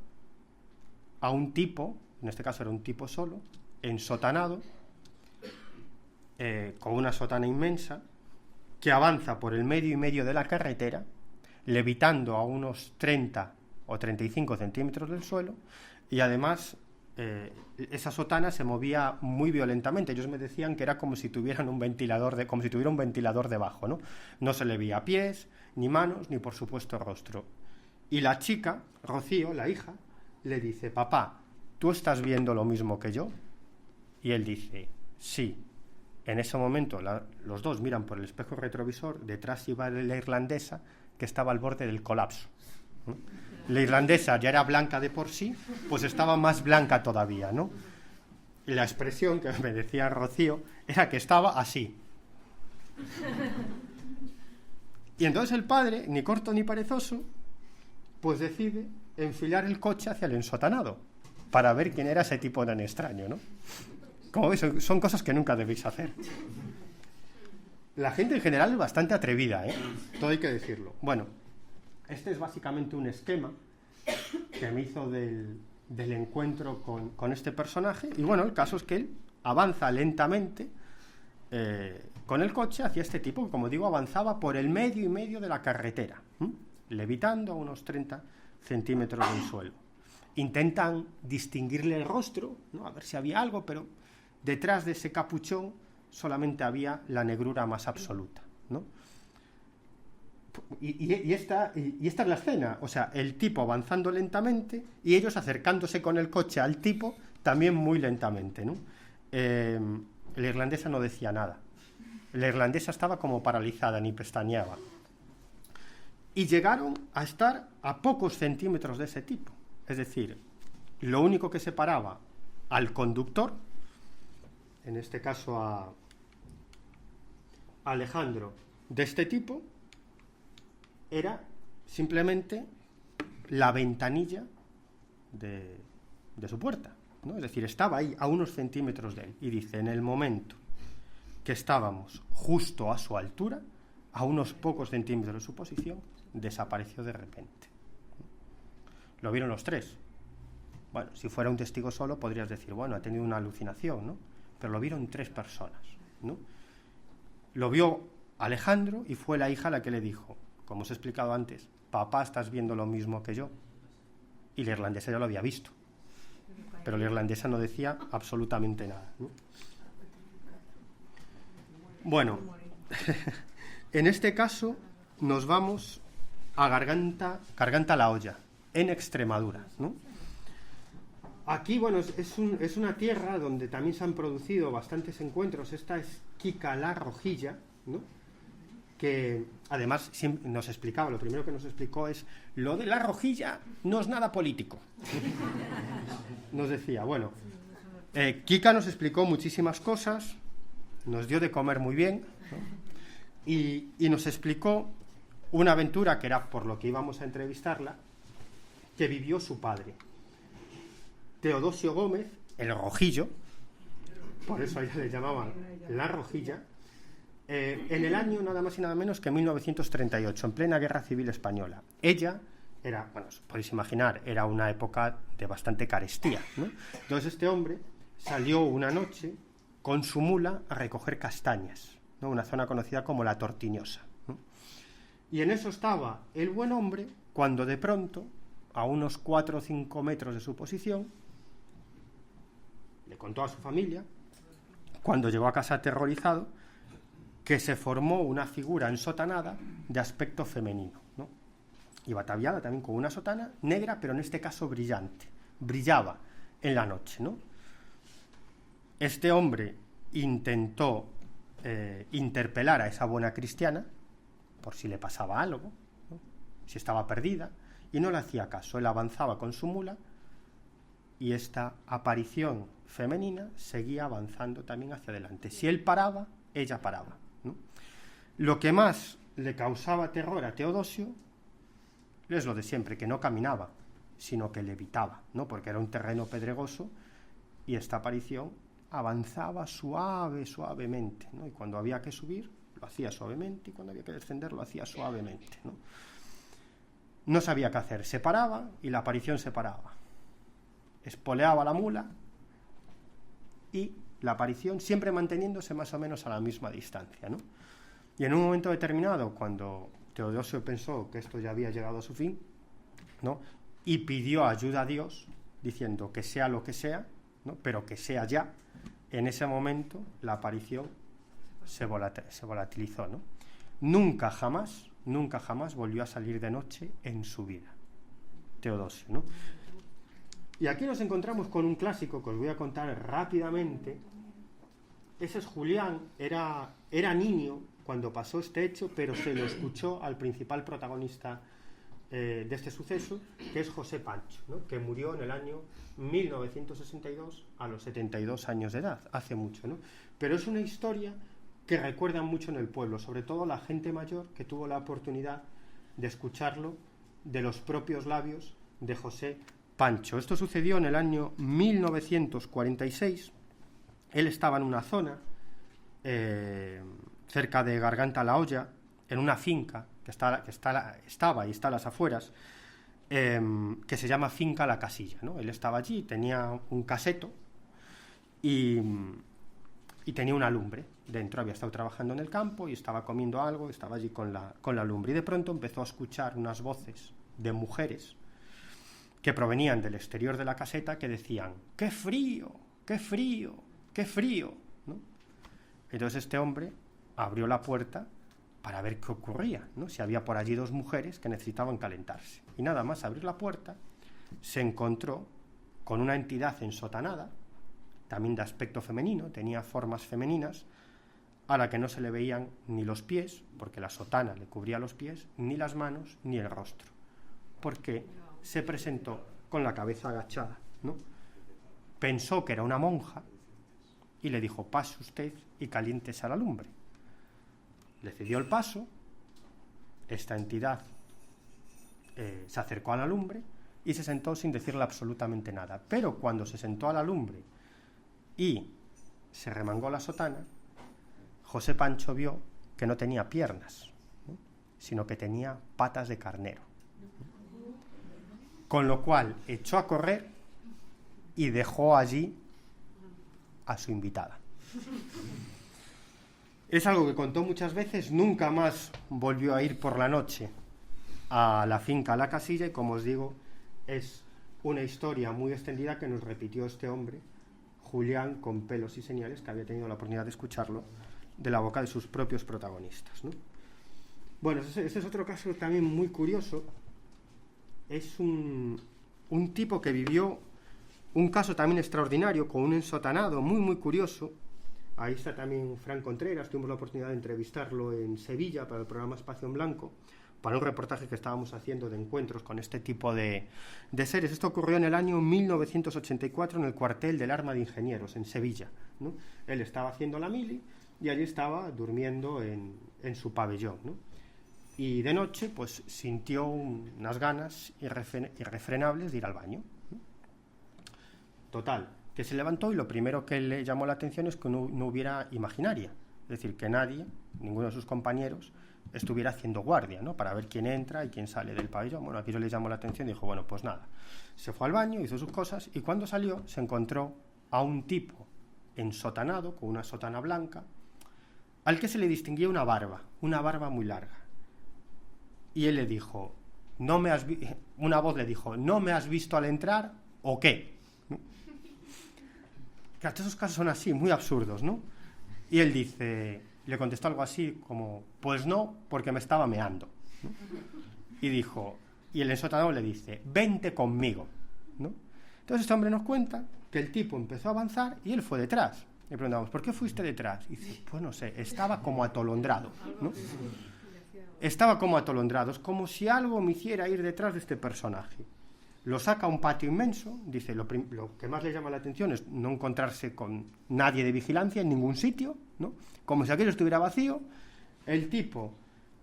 a un tipo, en este caso era un tipo solo, ensotanado, con una sotana inmensa, que avanza por el medio y medio de la carretera, levitando a unos 30 o 35 centímetros del suelo, y además esa sotana se movía muy violentamente. Ellos me decían que era como si tuvieran como si tuviera un ventilador debajo, ¿no? No se le veía pies, ni manos, ni por supuesto rostro. Y la chica, Rocío, la hija, le dice: papá, ¿tú estás viendo lo mismo que yo? Y él dice: sí. En ese momento los dos miran por el espejo retrovisor. Detrás iba la irlandesa, que estaba al borde del colapso, ¿no? La irlandesa ya era blanca de por sí, pues estaba más blanca todavía, ¿no? Y la expresión que me decía Rocío era que estaba así. Y entonces el padre, ni corto ni perezoso, pues decide enfilar el coche hacia el ensotanado para ver quién era ese tipo tan extraño, ¿no? Como veis, son cosas que nunca debéis hacer. La gente en general es bastante atrevida, ¿eh? Todo hay que decirlo. Bueno, este es básicamente un esquema que me hizo del encuentro con este personaje. Y bueno, el caso es que él avanza lentamente con el coche hacia este tipo, que, como digo, avanzaba por el medio y medio de la carretera, levitando a unos 30 centímetros del suelo. Intentan distinguirle el rostro, ¿no? A ver si había algo, pero detrás de ese capuchón solamente había la negrura más absoluta, ¿no? Y esta es la escena, o sea, el tipo avanzando lentamente y ellos acercándose con el coche al tipo también muy lentamente, ¿no? La irlandesa no decía nada. La irlandesa estaba como paralizada, ni pestañeaba. Y llegaron a estar a pocos centímetros de ese tipo. Es decir, lo único que separaba al conductor, en este caso a Alejandro, de este tipo, era simplemente la ventanilla de su puerta, ¿no? Es decir, estaba ahí a unos centímetros de él. Y dice: en el momento que estábamos justo a su altura, a unos pocos centímetros de su posición, desapareció de repente. Lo vieron los tres. Bueno, si fuera un testigo solo podrías decir, bueno, ha tenido una alucinación, ¿no? Pero lo vieron 3 personas, ¿no? Lo vio Alejandro y fue la hija la que le dijo, como os he explicado antes: papá, ¿estás viendo lo mismo que yo? Y la irlandesa ya lo había visto, pero la irlandesa no decía absolutamente nada, ¿no? Bueno, en este caso nos vamos a Garganta la Olla, en Extremadura, ¿no? Aquí, bueno, es una tierra donde también se han producido bastantes encuentros. Esta es Quica la Rojilla, ¿no? Que además nos explicaba, lo primero que nos explicó es: lo de la rojilla no es nada político. Nos decía, bueno, Quica nos explicó muchísimas cosas, nos dio de comer muy bien, ¿no? Y nos explicó una aventura que era por lo que íbamos a entrevistarla, que vivió su padre, Teodosio Gómez, el Rojillo, por eso a ella le llamaban la Rojilla, en el año nada más y nada menos que 1938, en plena Guerra Civil Española. Ella era, bueno, os podéis imaginar, era una época de bastante carestía, ¿no? Entonces este hombre salió una noche con su mula a recoger castañas, ¿no? Una zona conocida como la Tortiñosa, ¿no? Y en eso estaba el buen hombre cuando de pronto, a unos 4 o 5 metros de su posición, le contó a su familia, cuando llegó a casa aterrorizado, que se formó una figura ensotanada de aspecto femenino, ¿no? Iba ataviada también con una sotana negra, pero en este caso brillante, brillaba en la noche, ¿no? Este hombre intentó interpelar a esa buena cristiana por si le pasaba algo, ¿no? Si estaba perdida, y no le hacía caso. Él avanzaba con su mula y esta aparición femenina seguía avanzando también hacia adelante. Si él paraba, ella paraba, ¿no? Lo que más le causaba terror a Teodosio es lo de siempre, que no caminaba, sino que levitaba, ¿no? Porque era un terreno pedregoso y esta aparición avanzaba suavemente, ¿no? Y cuando había que subir, lo hacía suavemente, y cuando había que descender lo hacía suavemente, ¿no? No sabía qué hacer, se paraba y la aparición se paraba, espoleaba la mula y la aparición siempre manteniéndose más o menos a la misma distancia, ¿no? Y en un momento determinado, cuando Teodosio pensó que esto ya había llegado a su fin, ¿no?, y pidió ayuda a Dios, diciendo que sea lo que sea, ¿no?, pero que sea ya, en ese momento la aparición se volatilizó, ¿no? Nunca jamás volvió a salir de noche en su vida, Teodosio, ¿no? Y aquí nos encontramos con un clásico que os voy a contar rápidamente. Ese es Julián, era niño cuando pasó este hecho, pero se lo escuchó al principal protagonista de este suceso, que es José Pancho, ¿no?, que murió en el año 1962 a los 72 años de edad, hace mucho, ¿no? Pero es una historia que recuerdan mucho en el pueblo, sobre todo la gente mayor que tuvo la oportunidad de escucharlo de los propios labios de José Pancho. Esto sucedió en el año 1946. Él estaba en una zona cerca de Garganta la Olla, en una finca que estaba y está a las afueras, que se llama Finca La Casilla, ¿no? Él estaba allí, tenía un caseto y tenía una lumbre dentro. Había estado trabajando en el campo y estaba comiendo algo, estaba allí con la lumbre, y de pronto empezó a escuchar unas voces de mujeres que provenían del exterior de la caseta, que decían: ¡qué frío! ¡Qué frío! ¡Qué frío!, ¿no? Entonces este hombre abrió la puerta para ver qué ocurría, ¿no?, si había por allí dos mujeres que necesitaban calentarse. Y nada más abrir la puerta, se encontró con una entidad ensotanada, también de aspecto femenino, tenía formas femeninas, a la que no se le veían ni los pies, porque la sotana le cubría los pies, ni las manos, ni el rostro, porque se presentó con la cabeza agachada, ¿no? Pensó que era una monja y le dijo: pase usted y caliéntese a la lumbre. Le cedió el paso. Esta entidad se acercó a la lumbre y se sentó sin decirle absolutamente nada. Pero cuando se sentó a la lumbre y se remangó la sotana, José Pancho vio que no tenía piernas, ¿no?, sino que tenía patas de carnero. Con lo cual echó a correr y dejó allí a su invitada. Es algo que contó muchas veces. Nunca más volvió a ir por la noche a la finca La Casilla, y como os digo, es una historia muy extendida que nos repitió este hombre, Julián con pelos y señales, que había tenido la oportunidad de escucharlo de la boca de sus propios protagonistas, ¿no? Bueno, este es otro caso también muy curioso. Es un tipo que vivió un caso también extraordinario, con un ensotanado muy, muy curioso. Ahí está también Fran Contreras. Tuvimos la oportunidad de entrevistarlo en Sevilla para el programa Espacio en Blanco, para un reportaje que estábamos haciendo de encuentros con este tipo de seres. Esto ocurrió en el año 1984 en el cuartel del Arma de Ingenieros, en Sevilla, ¿no? Él estaba haciendo la mili y allí estaba durmiendo en su pabellón, ¿no? Y de noche pues sintió unas ganas irrefrenables de ir al baño, ¿no? Total, que se levantó, y lo primero que le llamó la atención es que no hubiera imaginaria, es decir, que nadie, ninguno de sus compañeros, estuviera haciendo guardia, ¿no?, para ver quién entra y quién sale del pabellón. Bueno, aquí yo le llamó la atención y dijo: bueno, pues nada. Se fue al baño, hizo sus cosas, y cuando salió se encontró a un tipo ensotanado, con una sotana blanca, al que se le distinguía una barba muy larga. Y él le dijo: una voz le dijo: ¿no me has visto al entrar o qué? Claro, todos esos casos son así, muy absurdos, ¿no? Y él le contestó algo así como: pues no, porque me estaba meando, ¿no? Y el ensotanado le dice: vente conmigo, ¿no? Entonces este hombre nos cuenta que el tipo empezó a avanzar y él fue detrás. Le preguntamos: ¿por qué fuiste detrás? Y dice: pues no sé, estaba como atolondrado, ¿no? Estaba como atolondrado, es como si algo me hiciera ir detrás de este personaje. Lo saca a un patio inmenso. Dice: lo que más le llama la atención es no encontrarse con nadie de vigilancia en ningún sitio, ¿no?, como si aquello estuviera vacío. El tipo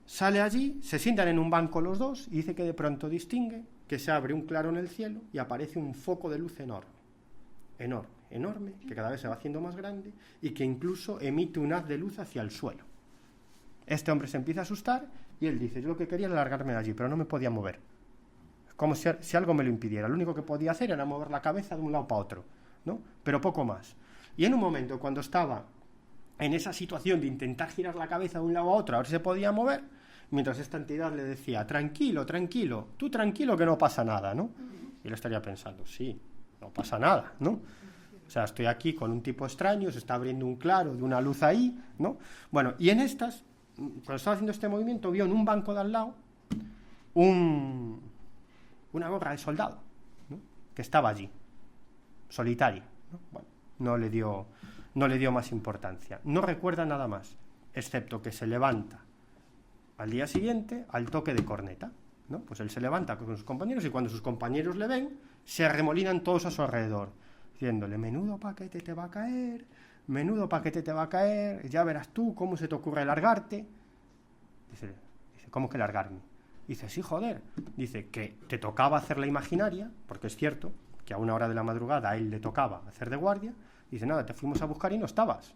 sale allí, se sientan en un banco los dos, y dice que de pronto distingue que se abre un claro en el cielo y aparece un foco de luz enorme, que cada vez se va haciendo más grande y que incluso emite un haz de luz hacia el suelo. Este hombre se empieza a asustar y él dice, yo lo que quería era largarme de allí, pero no me podía mover. Como si algo me lo impidiera. Lo único que podía hacer era mover la cabeza de un lado para otro, ¿no? Pero poco más. Y en un momento, cuando estaba en esa situación de intentar girar la cabeza de un lado a otro, a ver si se podía mover, mientras esta entidad le decía, tranquilo, tranquilo, tú tranquilo que no pasa nada, ¿no? Y él estaría pensando, sí, no pasa nada, ¿no? O sea, estoy aquí con un tipo extraño, se está abriendo un claro de una luz ahí, ¿no? Bueno, y en estas, cuando estaba haciendo este movimiento, vio en un banco de al lado una gorra de soldado, ¿no? Que estaba allí, solitaria, ¿no? Bueno, no le dio más importancia. No recuerda nada más, excepto que se levanta al día siguiente al toque de corneta, ¿no? Pues él se levanta con sus compañeros y cuando sus compañeros le ven, se arremolinan todos a su alrededor, diciéndole, menudo paquete te va a caer, menudo paquete te va a caer, ya verás tú cómo se te ocurre largarte. Dice, ¿cómo que largarme? Dice, sí, joder. Dice que te tocaba hacer la imaginaria, porque es cierto que a una hora de la madrugada a él le tocaba hacer de guardia. Dice, nada, te fuimos a buscar y no estabas.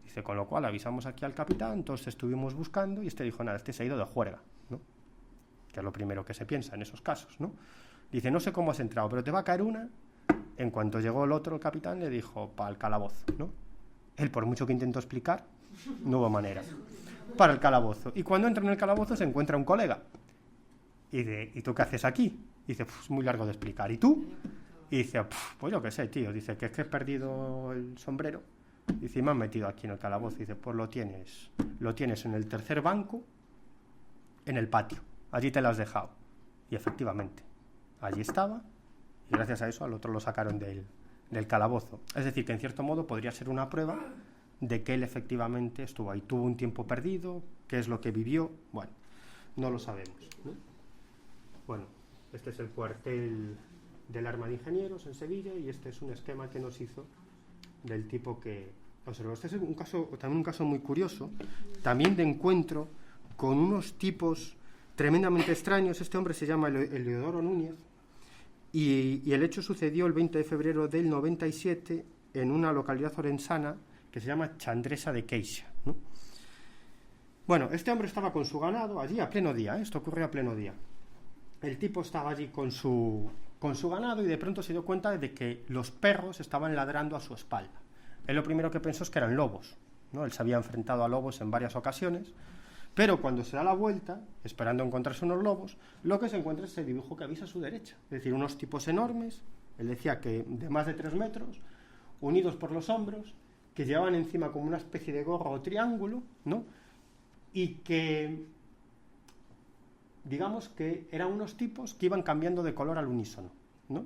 Dice, con lo cual avisamos aquí al capitán, todos estuvimos buscando y este dijo, nada, este se ha ido de juerga, ¿no? Que es lo primero que se piensa en esos casos, ¿no? Dice, no sé cómo has entrado, pero te va a caer una. En cuanto llegó el otro, el capitán, le dijo, para el calabozo, ¿no? Él, por mucho que intentó explicar, no hubo manera. Para el calabozo. Y cuando entra en el calabozo se encuentra un colega. Y dice, ¿y tú qué haces aquí? Dice, es muy largo de explicar. ¿Y tú? Y dice, pues yo qué sé, tío. Dice, que es que he perdido el sombrero. Dice, y me han metido aquí en el calabozo. Dice, pues lo tienes en el tercer banco, en el patio. Allí te lo has dejado. Y efectivamente, allí estaba. Y gracias a eso al otro lo sacaron del calabozo. Es decir, que en cierto modo podría ser una prueba de que él efectivamente estuvo ahí. Tuvo un tiempo perdido, qué es lo que vivió, bueno, no lo sabemos, ¿no? Bueno, este es el cuartel del Arma de Ingenieros en Sevilla y este es un esquema que nos hizo del tipo que observó. Este es también un caso muy curioso, también de encuentro con unos tipos tremendamente extraños. Este hombre se llama Eleodoro Núñez y el hecho sucedió el 20 de febrero del 97 en una localidad orensana que se llama Chandresa de Queixa, ¿no? Bueno, este hombre estaba con su ganado allí a pleno día, ¿eh? Esto ocurrió a pleno día. El tipo estaba allí con su ganado y de pronto se dio cuenta de que los perros estaban ladrando a su espalda. Él lo primero que pensó es que eran lobos, ¿no? Él se había enfrentado a lobos en varias ocasiones, pero cuando se da la vuelta, esperando encontrarse unos lobos, lo que se encuentra es ese dibujo que avisa a su derecha. Es decir, unos tipos enormes, él decía que de más de 3 metros, unidos por los hombros, que llevaban encima como una especie de gorro o triángulo, ¿no? Y que, digamos que eran unos tipos que iban cambiando de color al unísono, ¿no?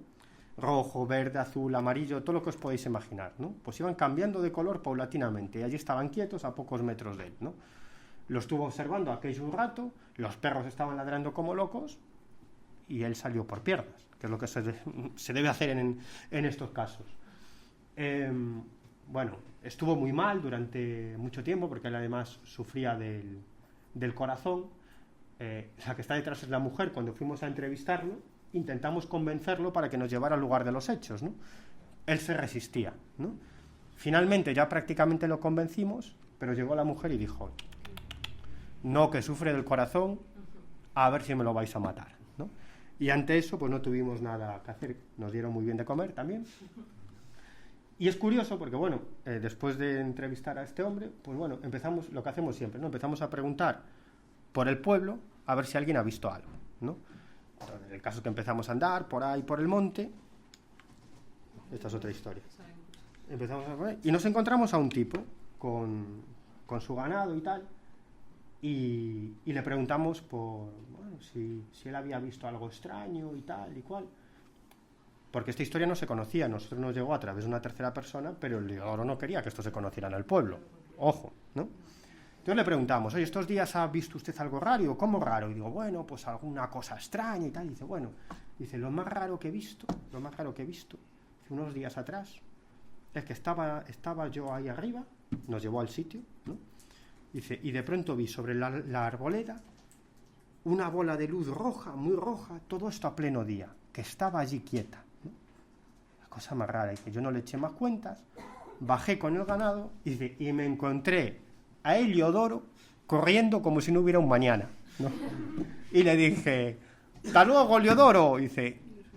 Rojo, verde, azul, amarillo, todo lo que os podéis imaginar, ¿no? Pues iban cambiando de color paulatinamente y allí estaban quietos a pocos metros de él, ¿no? Lo estuvo observando aquello un rato, los perros estaban ladrando como locos y él salió por piernas, que es lo que se debe hacer en estos casos. Bueno, estuvo muy mal durante mucho tiempo porque él además sufría del corazón. La que está detrás es la mujer. Cuando fuimos a entrevistarlo, intentamos convencerlo para que nos llevara al lugar de los hechos, ¿no? Él se resistía, ¿no? Finalmente ya prácticamente lo convencimos, pero llegó la mujer y dijo, no, que sufre del corazón, a ver si me lo vais a matar, ¿no? Y ante eso pues no tuvimos nada que hacer. Nos dieron muy bien de comer también. Y es curioso porque, bueno, después de entrevistar a este hombre, pues bueno, empezamos lo que hacemos siempre, ¿no? Empezamos a preguntar por el pueblo a ver si alguien ha visto algo, ¿no? Entonces, en el caso que empezamos a andar por ahí, por el monte, esta es otra historia. Empezamos a ver, y nos encontramos a un tipo con su ganado y tal, y le preguntamos por, bueno, si él había visto algo extraño y tal y cual. Porque esta historia no se conocía, a nosotros nos llegó a través de una tercera persona, pero el Eleodoro no quería que esto se conociera en el pueblo. Ojo, ¿no? Entonces le preguntamos, oye, ¿estos días ha visto usted algo raro? ¿Cómo raro? Y digo, bueno, pues alguna cosa extraña y tal. Y dice, bueno, lo más raro que he visto, hace unos días atrás, es que estaba yo ahí arriba, nos llevó al sitio, ¿no? Dice, y de pronto vi sobre la arboleda una bola de luz roja, muy roja, todo esto a pleno día, que estaba allí quieta, ¿no? La cosa más rara, y que yo no le eché más cuentas, bajé con el ganado y me encontré a Eleodoro corriendo como si no hubiera un mañana, ¿no? Y le dije, ¡hasta luego, Leodoro! Y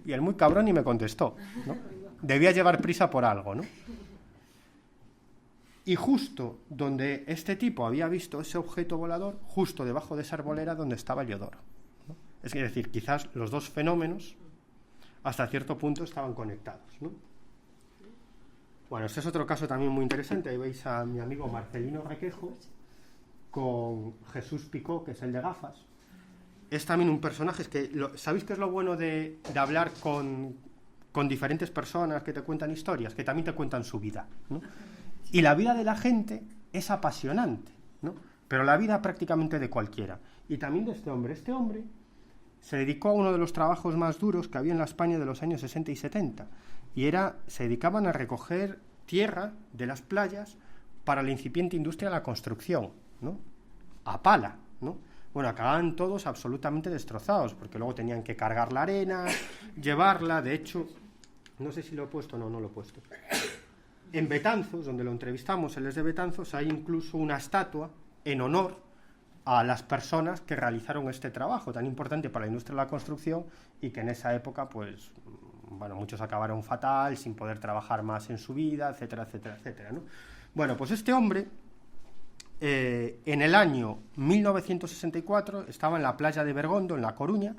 él muy cabrón y me contestó, ¿no? Debía llevar prisa por algo, ¿no? Y justo donde este tipo había visto ese objeto volador, justo debajo de esa arbolera donde estaba Leodoro, ¿no? Es decir, quizás los dos fenómenos hasta cierto punto estaban conectados, ¿no? Bueno, este es otro caso también muy interesante. Ahí veis a mi amigo Marcelino Requejo con Jesús Picó, que es el de gafas. Es también un personaje, ¿sabéis qué es lo bueno de hablar con diferentes personas que te cuentan historias? Que también te cuentan su vida, ¿no? Y la vida de la gente es apasionante, ¿no? Pero la vida prácticamente de cualquiera. Y también de este hombre. Este hombre se dedicó a uno de los trabajos más duros que había en la España de los años 60 y 70. Y se dedicaban a recoger tierra de las playas para la incipiente industria de la construcción, ¿no? A pala, ¿no? Bueno, acababan todos absolutamente destrozados, porque luego tenían que cargar la arena, llevarla. De hecho, no sé si lo he puesto, no lo he puesto. En Betanzos, donde lo entrevistamos, él es de Betanzos, hay incluso una estatua en honor a las personas que realizaron este trabajo tan importante para la industria de la construcción y que en esa época, pues, bueno, muchos acabaron fatal, sin poder trabajar más en su vida, etcétera, etcétera, etcétera, ¿no? Bueno, pues este hombre, en el año 1964, estaba en la playa de Bergondo, en La Coruña,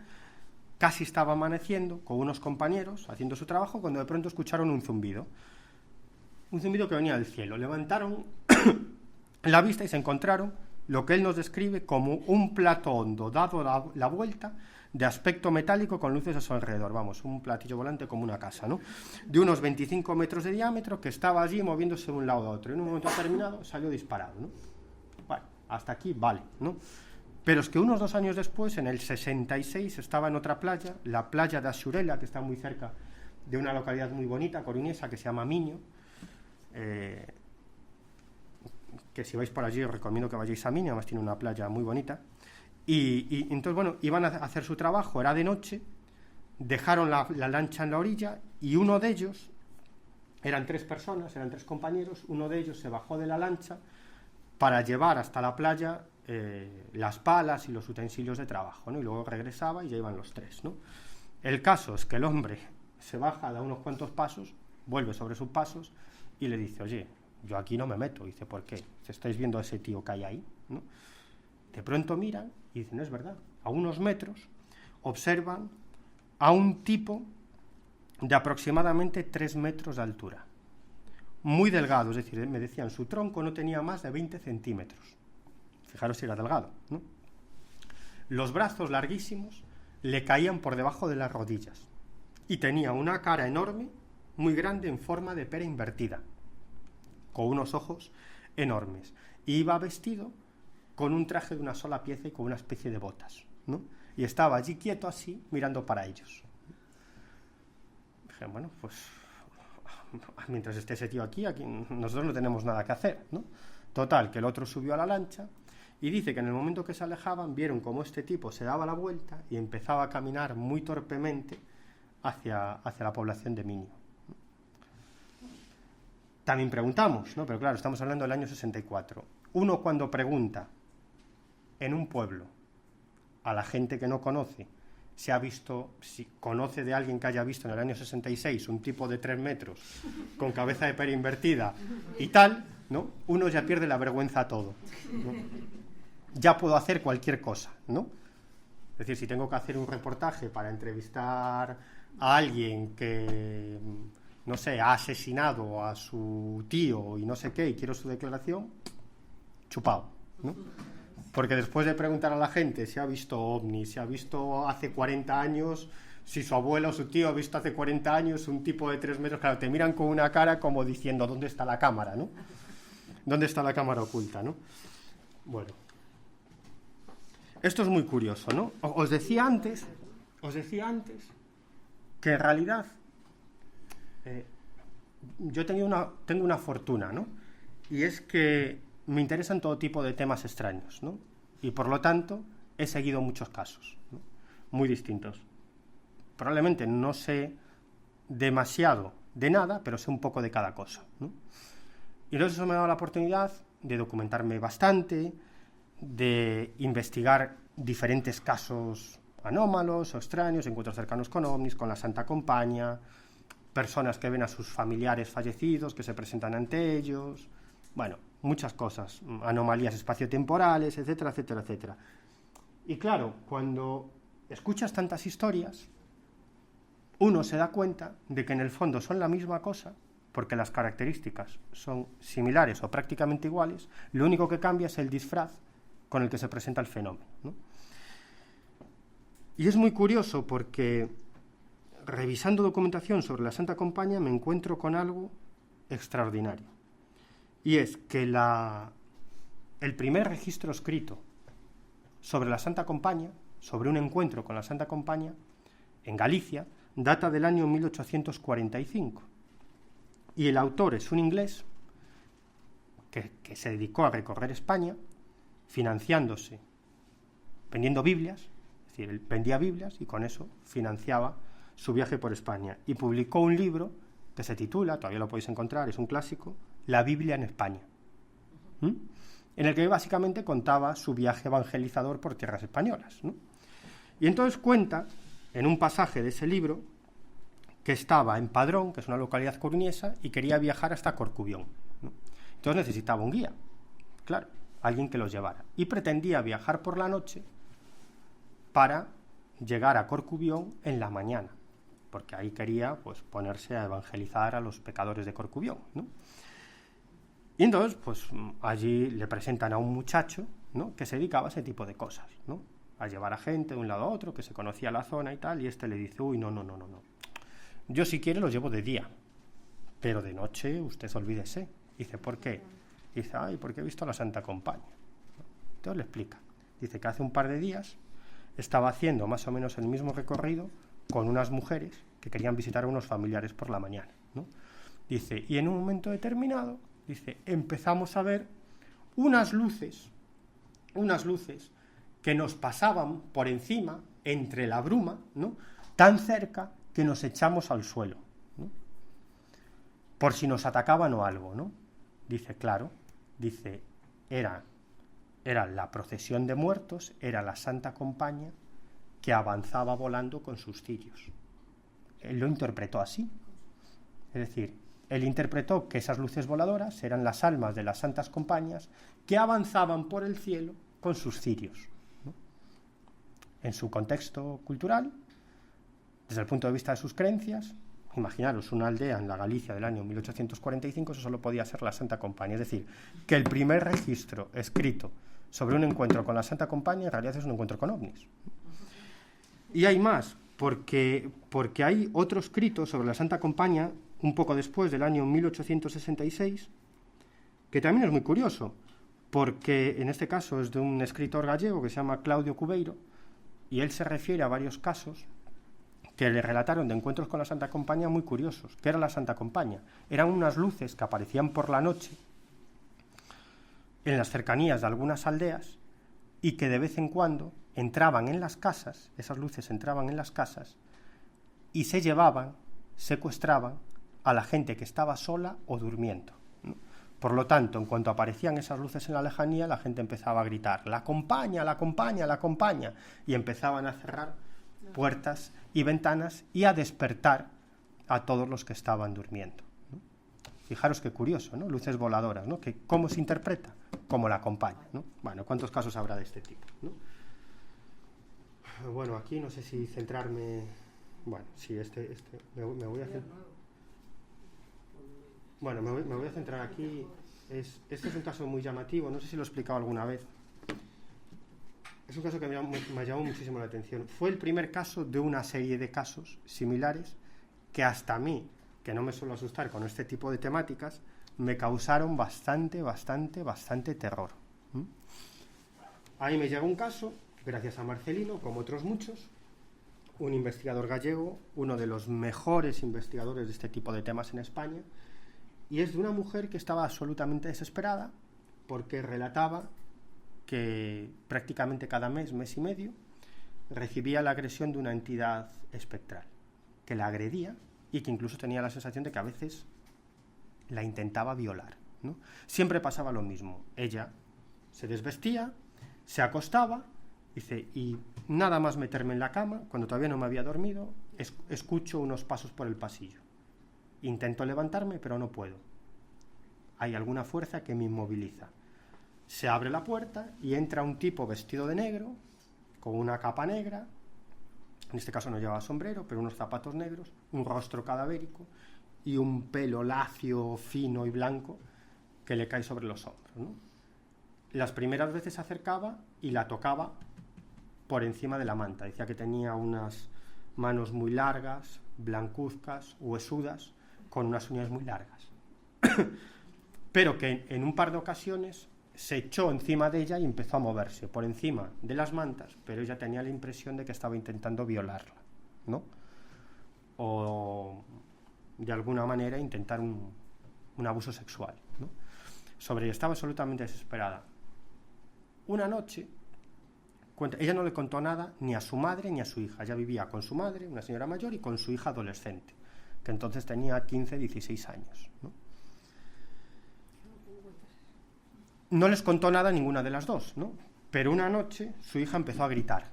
casi estaba amaneciendo, con unos compañeros, haciendo su trabajo, cuando de pronto escucharon un zumbido que venía del cielo. Levantaron la vista y se encontraron lo que él nos describe como un plato hondo dado la vuelta, de aspecto metálico con luces a su alrededor, vamos, un platillo volante como una casa, ¿no? De unos 25 metros de diámetro, que estaba allí moviéndose de un lado a otro, y en un momento determinado salió disparado, ¿no? Bueno, hasta aquí vale, ¿no? Pero es que unos 2 años después, en el 66, estaba en otra playa, la playa de Axurela, que está muy cerca de una localidad muy bonita, coruñesa, que se llama Miño, que si vais por allí os recomiendo que vayáis a Miño, además tiene una playa muy bonita. Y entonces, bueno, iban a hacer su trabajo, era de noche, dejaron la lancha en la orilla y uno de ellos, eran 3 personas, eran 3 compañeros, uno de ellos se bajó de la lancha para llevar hasta la playa las palas y los utensilios de trabajo, ¿no? Y luego regresaba y ya iban los 3, ¿no? El caso es que el hombre se baja, da unos cuantos pasos, vuelve sobre sus pasos y le dice, oye, yo aquí no me meto. Dice, ¿por qué? ¿Estáis viendo a ese tío que hay ahí, ¿no? De pronto miran y dicen, es verdad, a unos metros observan a un tipo de aproximadamente 3 metros de altura, muy delgado, es decir, me decían, su tronco no tenía más de 20 centímetros. Fijaros si era delgado, ¿no? Los brazos larguísimos le caían por debajo de las rodillas y tenía una cara enorme, muy grande, en forma de pera invertida, con unos ojos enormes. Y iba vestido con un traje de una sola pieza y con una especie de botas, ¿no? Y estaba allí quieto así, mirando para ellos. Dije, bueno, pues mientras esté ese tío aquí nosotros no tenemos nada que hacer, ¿no? Total, que el otro subió a la lancha y dice que en el momento que se alejaban vieron cómo este tipo se daba la vuelta y empezaba a caminar muy torpemente hacia la población de Miño. También preguntamos, ¿no? Pero claro, estamos hablando del año 64. Uno cuando pregunta en un pueblo a la gente que no conoce si conoce de alguien que haya visto en el año 66 un tipo de 3 metros con cabeza de pera invertida y tal, ¿no? Uno ya pierde la vergüenza todo, ¿no? Ya puedo hacer cualquier cosa, ¿no? Es decir, si tengo que hacer un reportaje para entrevistar a alguien que, no sé, ha asesinado a su tío y no sé qué, y quiero su declaración, chupado, ¿no? Porque después de preguntar a la gente si ha visto ovnis, si ha visto hace 40 años, si su abuelo o su tío ha visto hace 40 años un tipo de 3 metros, claro, te miran con una cara como diciendo, ¿dónde está la cámara, no? ¿Dónde está la cámara oculta, no? Bueno, esto es muy curioso, ¿no? Os decía antes que en realidad yo tengo una fortuna, ¿no? Y es que me interesan todo tipo de temas extraños, ¿no? Y por lo tanto he seguido muchos casos, ¿no? Muy distintos. Probablemente no sé demasiado de nada, pero sé un poco de cada cosa, ¿no? Y entonces eso me ha dado la oportunidad de documentarme bastante, de investigar diferentes casos anómalos o extraños, encuentros cercanos con ovnis, con la Santa Compañía, personas que ven a sus familiares fallecidos, que se presentan ante ellos, bueno, muchas cosas, anomalías espaciotemporales, etcétera, etcétera, etcétera. Y claro, cuando escuchas tantas historias, uno se da cuenta de que en el fondo son la misma cosa, porque las características son similares o prácticamente iguales, lo único que cambia es el disfraz con el que se presenta el fenómeno, ¿no? Y es muy curioso porque, revisando documentación sobre la Santa Compañía, me encuentro con algo extraordinario. Y es que el primer registro escrito sobre la Santa Compañía, sobre un encuentro con la Santa Compañía, en Galicia, data del año 1845. Y el autor es un inglés que se dedicó a recorrer España, financiándose, vendiendo Biblias, es decir, él vendía Biblias y con eso financiaba su viaje por España. Y publicó un libro que se titula, todavía lo podéis encontrar, es un clásico, La Biblia en España, en el que básicamente contaba su viaje evangelizador por tierras españolas, ¿no? Y entonces cuenta, en un pasaje de ese libro, que estaba en Padrón, que es una localidad coruñesa, y quería viajar hasta Corcubión, ¿no? Entonces necesitaba un guía, claro, alguien que los llevara. Y pretendía viajar por la noche para llegar a Corcubión en la mañana, porque ahí quería pues ponerse a evangelizar a los pecadores de Corcubión, ¿no? Y entonces, pues allí le presentan a un muchacho, ¿no?, que se dedicaba a ese tipo de cosas, ¿no?, a llevar a gente de un lado a otro, que se conocía la zona y tal, y este le dice, uy, no, yo si quiere los llevo de día, pero de noche usted olvídese. Dice, ¿por qué? Dice, porque he visto a la Santa Compañía. Entonces le explica. Dice que hace un par de días estaba haciendo más o menos el mismo recorrido con unas mujeres que querían visitar a unos familiares por la mañana, ¿no? Dice, y en un momento determinado, dice, empezamos a ver unas luces que nos pasaban por encima, entre la bruma, ¿no?, tan cerca que nos echamos al suelo, ¿no?, por si nos atacaban o algo, ¿no? Dice, claro, dice, era la procesión de muertos, era la Santa Compañía que avanzaba volando con sus cirios. Él lo interpretó así. Es decir, él interpretó que esas luces voladoras eran las almas de las Santas Compañías que avanzaban por el cielo con sus cirios, ¿no? En su contexto cultural, desde el punto de vista de sus creencias, imaginaros una aldea en la Galicia del año 1845, eso solo podía ser la Santa Compañía. Es decir, que el primer registro escrito sobre un encuentro con la Santa Compañía en realidad es un encuentro con ovnis. Y hay más, porque hay otro escrito sobre la Santa Compañía un poco después, del año 1866, que también es muy curioso, porque en este caso es de un escritor gallego que se llama Claudio Cubeiro, y él se refiere a varios casos que le relataron de encuentros con la Santa Compañía muy curiosos. ¿Qué era la Santa Compañía? Eran unas luces que aparecían por la noche en las cercanías de algunas aldeas y que de vez en cuando entraban en las casas, esas luces entraban en las casas y se llevaban, secuestraban a la gente que estaba sola o durmiendo, ¿no? Por lo tanto, en cuanto aparecían esas luces en la lejanía, la gente empezaba a gritar, la compañía, la compañía, la compañía, y empezaban a cerrar puertas y ventanas y a despertar a todos los que estaban durmiendo, ¿no? Fijaros qué curioso, ¿no? Luces voladoras, ¿no? Que ¿cómo se interpreta? Como la compañía, ¿no? Bueno, ¿cuántos casos habrá de este tipo, ¿no? Bueno, aquí no sé si centrarme. Bueno, sí, me voy a hacer. Bueno, me voy a centrar aquí. Este es un caso muy llamativo, no sé si lo he explicado alguna vez. Es un caso que me llamó muchísimo la atención. Fue el primer caso de una serie de casos similares que hasta a mí, que no me suelo asustar con este tipo de temáticas, me causaron bastante terror. Ahí me llegó un caso, gracias a Marcelino, como otros muchos, un investigador gallego, uno de los mejores investigadores de este tipo de temas en España, y es de una mujer que estaba absolutamente desesperada porque relataba que prácticamente cada mes y medio, recibía la agresión de una entidad espectral, que la agredía y que incluso tenía la sensación de que a veces la intentaba violar, ¿no? Siempre pasaba lo mismo. Ella se desvestía, Se acostaba, dice, y nada más meterme en la cama, cuando todavía no me había dormido, escucho unos pasos por el pasillo. Intento levantarme, pero no puedo. Hay alguna fuerza que me inmoviliza. Se abre la puerta y entra un tipo vestido de negro, con una capa negra, en este caso no llevaba sombrero, pero unos zapatos negros, un rostro cadavérico y un pelo lacio, fino y blanco que le cae sobre los hombros, ¿no? Las primeras veces se acercaba y la tocaba por encima de la manta. Decía que tenía unas manos muy largas, blancuzcas, huesudas, con unas uñas muy largas. Pero que en un par de ocasiones se echó encima de ella y empezó a moverse por encima de las mantas, pero ella tenía la impresión de que estaba intentando violarla, ¿no? O de alguna manera intentar un abuso sexual, ¿no? Sobre ella estaba absolutamente desesperada. Una noche, ella no le contó nada ni a su madre ni a su hija. Ella vivía con su madre, una señora mayor, y con su hija adolescente, que entonces tenía 15, 16 años, ¿no? No les contó nada a ninguna de las dos, ¿no? Pero una noche su hija empezó a gritar,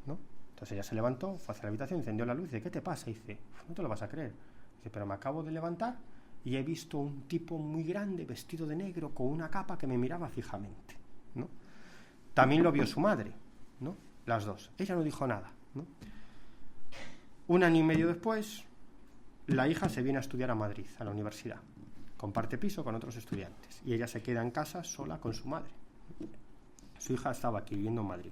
¿no? Entonces ella se levantó, fue hacia la habitación, encendió la luz y dice, ¿qué te pasa? Y dice, no te lo vas a creer. Dice, pero me acabo de levantar y he visto un tipo muy grande, vestido de negro, con una capa que me miraba fijamente, ¿no? También lo vio su madre, ¿no? Las dos. Ella no dijo nada, ¿no? Un año y medio después, la hija se viene a estudiar a Madrid, a la universidad. Comparte piso con otros estudiantes y ella se queda en casa sola con su madre. Su hija estaba aquí viviendo en Madrid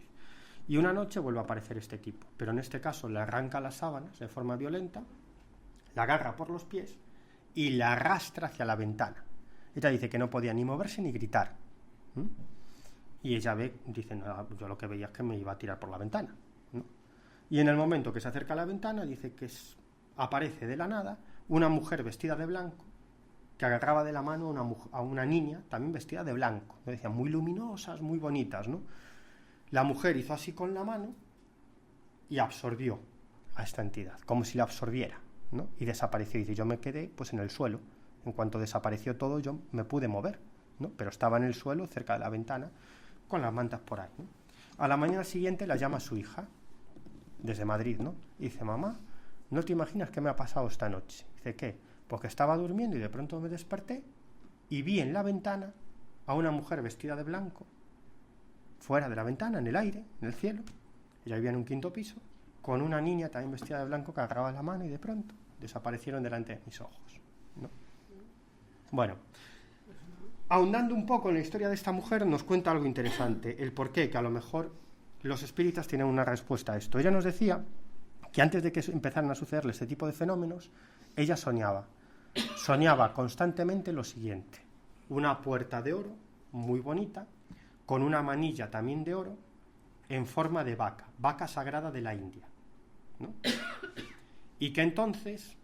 y una noche vuelve a aparecer este tipo, pero en este caso le arranca las sábanas de forma violenta, la agarra por los pies y la arrastra hacia la ventana. Ella dice que no podía ni moverse ni gritar, ¿Mm? Y ella dice, no, yo lo que veía es que me iba a tirar por la ventana, ¿no? Y en el momento que se acerca a la ventana dice que aparece de la nada una mujer vestida de blanco que agarraba de la mano a una niña también vestida de blanco. Me decían, muy luminosas, muy bonitas, ¿no? La mujer hizo así con la mano y absorbió a esta entidad, como si la absorbiera, ¿no? Y desapareció. Y dice, yo me quedé pues en el suelo. En cuanto desapareció todo, yo me pude mover, ¿no? Pero estaba en el suelo, cerca de la ventana, con las mantas por ahí, ¿no? A la mañana siguiente la llama su hija, desde Madrid, ¿no? Y dice, mamá, ¿no te imaginas qué me ha pasado esta noche? Dice, ¿qué? Porque estaba durmiendo y de pronto me desperté y vi en la ventana a una mujer vestida de blanco, fuera de la ventana, en el aire, en el cielo. Ella vivía en un 5º piso, con una niña también vestida de blanco que agarraba la mano y de pronto desaparecieron delante de mis ojos, ¿no? Bueno, ahondando un poco en la historia de esta mujer, nos cuenta algo interesante, el por qué, que a lo mejor los espíritas tienen una respuesta a esto. Ella nos decía que antes de que empezaran a sucederle este tipo de fenómenos, ella soñaba constantemente lo siguiente: una puerta de oro muy bonita, con una manilla también de oro, en forma de vaca sagrada de la India, ¿no? Y que entonces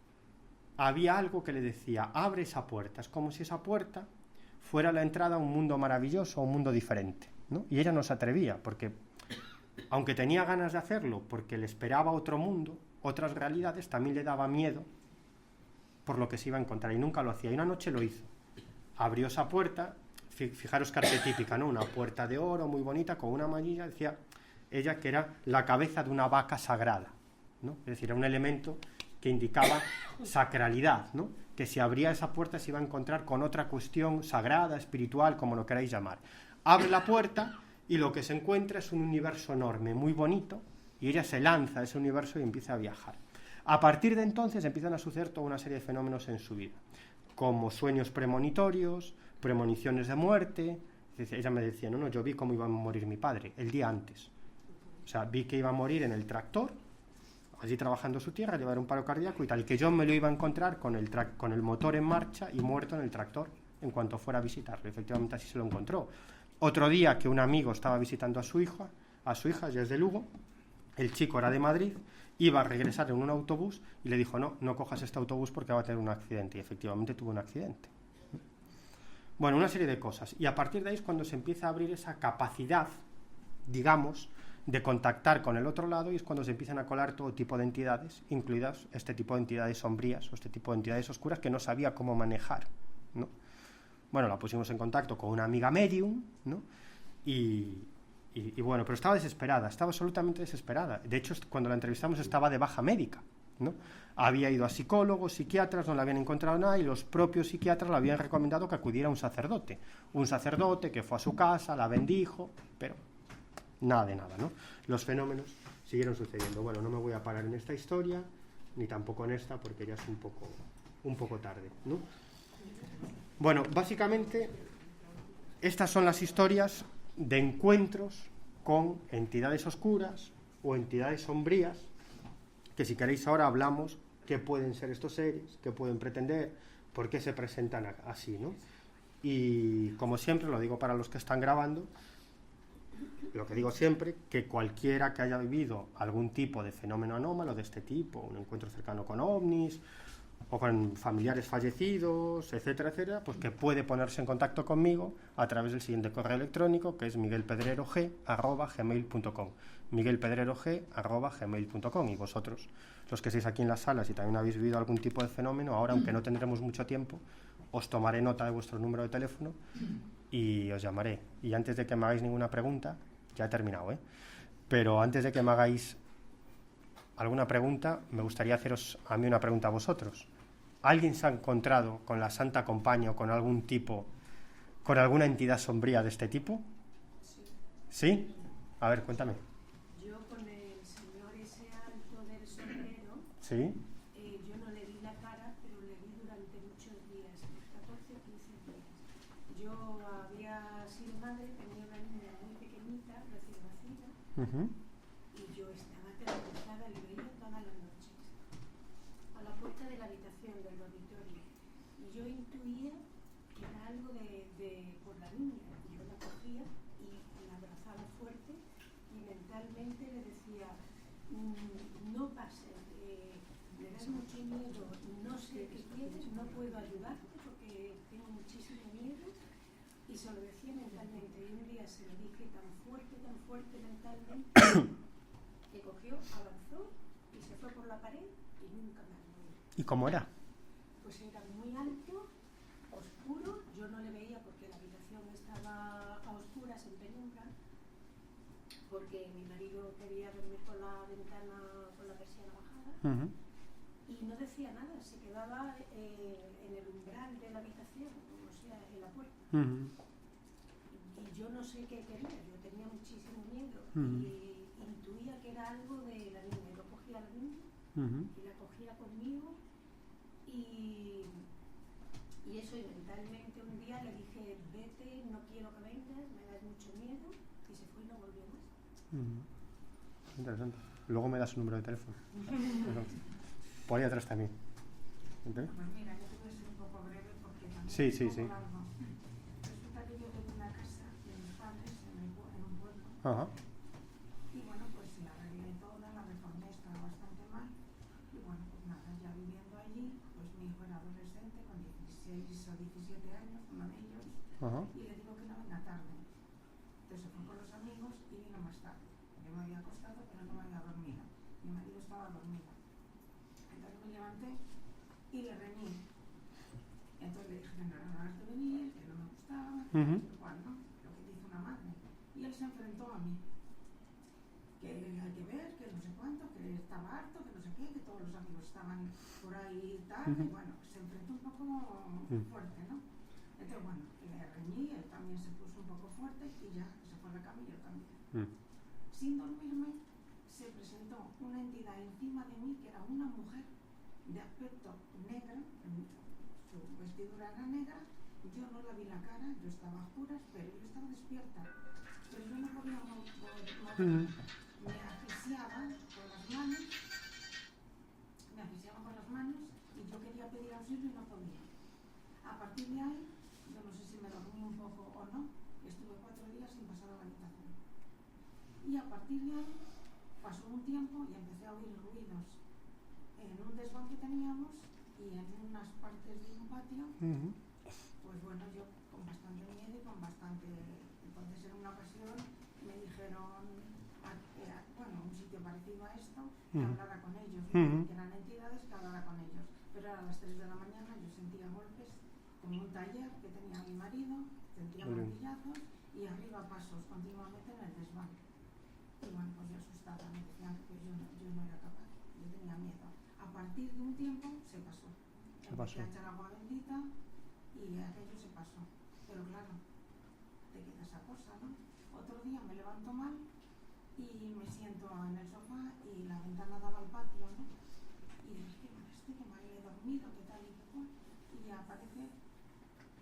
había algo que le decía, abre esa puerta. Es como si esa puerta fuera la entrada a un mundo maravilloso, a un mundo diferente, ¿no? Y ella no se atrevía, porque aunque tenía ganas de hacerlo, porque le esperaba otro mundo, otras realidades, también le daba miedo por lo que se iba a encontrar, y nunca lo hacía. Y una noche lo hizo. Abrió esa puerta, fijaros que arquetípica, ¿no? Una puerta de oro muy bonita, con una manilla, decía ella que era la cabeza de una vaca sagrada, ¿no? Es decir, era un elemento que indicaba sacralidad, ¿no? Que si abría esa puerta se iba a encontrar con otra cuestión sagrada, espiritual, como lo queráis llamar. Abre la puerta y lo que se encuentra es un universo enorme, muy bonito, y ella se lanza a ese universo y empieza a viajar. A partir de entonces empiezan a suceder toda una serie de fenómenos en su vida, como sueños premonitorios, premoniciones de muerte. Ella me decía, no, yo vi cómo iba a morir mi padre el día antes. O sea, vi que iba a morir en el tractor, allí trabajando su tierra, llevar un paro cardíaco y tal, y que yo me lo iba a encontrar con el motor en marcha y muerto en el tractor en cuanto fuera a visitarlo. Efectivamente así se lo encontró. Otro día que un amigo estaba visitando a su hija, ella es de Lugo, el chico era de Madrid, iba a regresar en un autobús y le dijo, no cojas este autobús porque va a tener un accidente, y efectivamente tuvo un accidente. Bueno, una serie de cosas, y a partir de ahí es cuando se empieza a abrir esa capacidad, digamos, de contactar con el otro lado, y es cuando se empiezan a colar todo tipo de entidades, incluidas este tipo de entidades sombrías o este tipo de entidades oscuras que no sabía cómo manejar, ¿no? Bueno, la pusimos en contacto con una amiga medium, ¿no? Y Y bueno, pero estaba desesperada, estaba absolutamente desesperada. De hecho, cuando la entrevistamos estaba de baja médica, ¿no? Había ido a psicólogos, psiquiatras, no le habían encontrado nada y los propios psiquiatras le habían recomendado que acudiera a un sacerdote que fue a su casa, la bendijo, pero nada de nada, ¿no? Los fenómenos siguieron sucediendo. Bueno, no me voy a parar en esta historia, ni tampoco en esta, porque ya es un poco tarde, ¿no? Bueno, básicamente estas son las historias de encuentros con entidades oscuras o entidades sombrías, que si queréis ahora hablamos qué pueden ser estos seres, qué pueden pretender, por qué se presentan así, ¿no? Y como siempre, lo digo para los que están grabando, lo que digo siempre, que cualquiera que haya vivido algún tipo de fenómeno anómalo de este tipo, un encuentro cercano con ovnis o con familiares fallecidos, etcétera, etcétera, pues que puede ponerse en contacto conmigo a través del siguiente correo electrónico, que es miguelpedrerog@gmail.com, miguelpedrerog@gmail.com. Y vosotros, los que estáis aquí en las salas y también habéis vivido algún tipo de fenómeno, ahora, aunque no tendremos mucho tiempo, os tomaré nota de vuestro número de teléfono y os llamaré. Y antes de que me hagáis ninguna pregunta, ya he terminado, pero antes de que me hagáis alguna pregunta, me gustaría haceros a mí una pregunta a vosotros. ¿Alguien se ha encontrado con la Santa Compañía o con algún tipo, con alguna entidad sombría de este tipo? Sí. ¿Sí? A ver, cuéntame. Yo con el señor ese alto del sombrero, ¿Sí? yo no le vi la cara, pero le vi durante muchos días, 14 o 15 días. Yo había sido madre, tenía una niña muy pequeñita, recién nacida, y yo estaba aterrorizada, le veía todas las noches, a la puerta de la habitación del dormitorio. Y yo intuía que era algo por la niña. Yo la cogía y la abrazaba fuerte y mentalmente le decía, no pases, me das mucho miedo, no sé qué quieres, no puedo ayudarte porque tengo muchísimo miedo. Y se lo decía mentalmente. Y un día se lo dije tan fuerte mentalmente, que cogió, avanzó y se fue por la pared y nunca más volvió. ¿Y cómo era? Pues era muy alto, oscuro, yo no le veía porque la habitación estaba a oscuras, en penumbra, porque mi marido quería dormir con la ventana, con la persiana bajada, y no decía nada, se quedaba en el umbral de la habitación, o sea, en la puerta. Y yo no sé qué quería, yo tenía muchísimo miedo y intuía que era algo de la niña. Yo cogía a la niña y la cogía conmigo y eso, y mentalmente un día le dije, vete, no quiero que vengas, me das mucho miedo, y se fue y no volvió más. Interesante. Luego me das su número de teléfono. Por ahí atrás también. ¿Entiendes? Pues mira, yo te voy a ser un poco breve porque también Sí. largo. Resulta que yo tengo una casa de mis padres en un pueblo. Ajá. Y bueno, pues la arreglé toda, la reformé, estaba bastante mal. Y bueno, pues nada, ya viviendo allí, pues mi hijo era adolescente con 16 o 17 años, uno de ellos. Ajá. Y le digo que no venga tarde. Entonces se fue con los amigos y vino más tarde. Yo me había acostado, pero no me había dormido. Mi marido estaba dormido. Entonces me levanté y le reñí. Entonces le dije que no eran horas de venir, que no me gustaba, bueno, lo que dice una madre. Y él se enfrentó a mí. Que hay que ver, que no sé cuánto, que estaba harto, que no sé qué, que todos los amigos estaban por ahí y tal. Y bueno, se enfrentó un poco fuerte, ¿no? Entonces, bueno, le reñí, él también se puso un poco fuerte y ya se fue a la cama y yo también. Sin dormirme, se presentó una entidad encima de mí que era una mujer de aspecto negro, su vestidura era negra, yo no la vi la cara, yo estaba a oscuras, pero yo estaba despierta, pero yo no podía mover, me asfixiaba con las manos y yo quería pedir auxilio y no podía. A partir de ahí, yo no sé si me dormí un poco o no, estuve 4 días sin pasar a la habitación. Y a partir de ahí pasó un tiempo y empecé a oír ruidos en un desván que teníamos y en unas partes de un patio. Pues bueno, yo con bastante miedo y con bastante... Entonces en una ocasión me dijeron, bueno, un sitio parecido a esto, que hablara con ellos, que eran entidades, que hablara con ellos. Pero a las 3 de la mañana yo sentía golpes como un taller que tenía mi marido, sentía martillazos y arriba pasos continuamente en el desván. Y bueno, pues yo asustada, me decían que yo no era capaz, yo tenía miedo. A partir de un tiempo se pasó. Empecé a echar agua bendita y aquello se pasó. Pero claro, te queda esa cosa, ¿no? Otro día me levanto mal y me siento en el sofá y la ventana daba al patio, ¿no? Y dije, que mal he dormido, qué tal y qué cual. Y aparece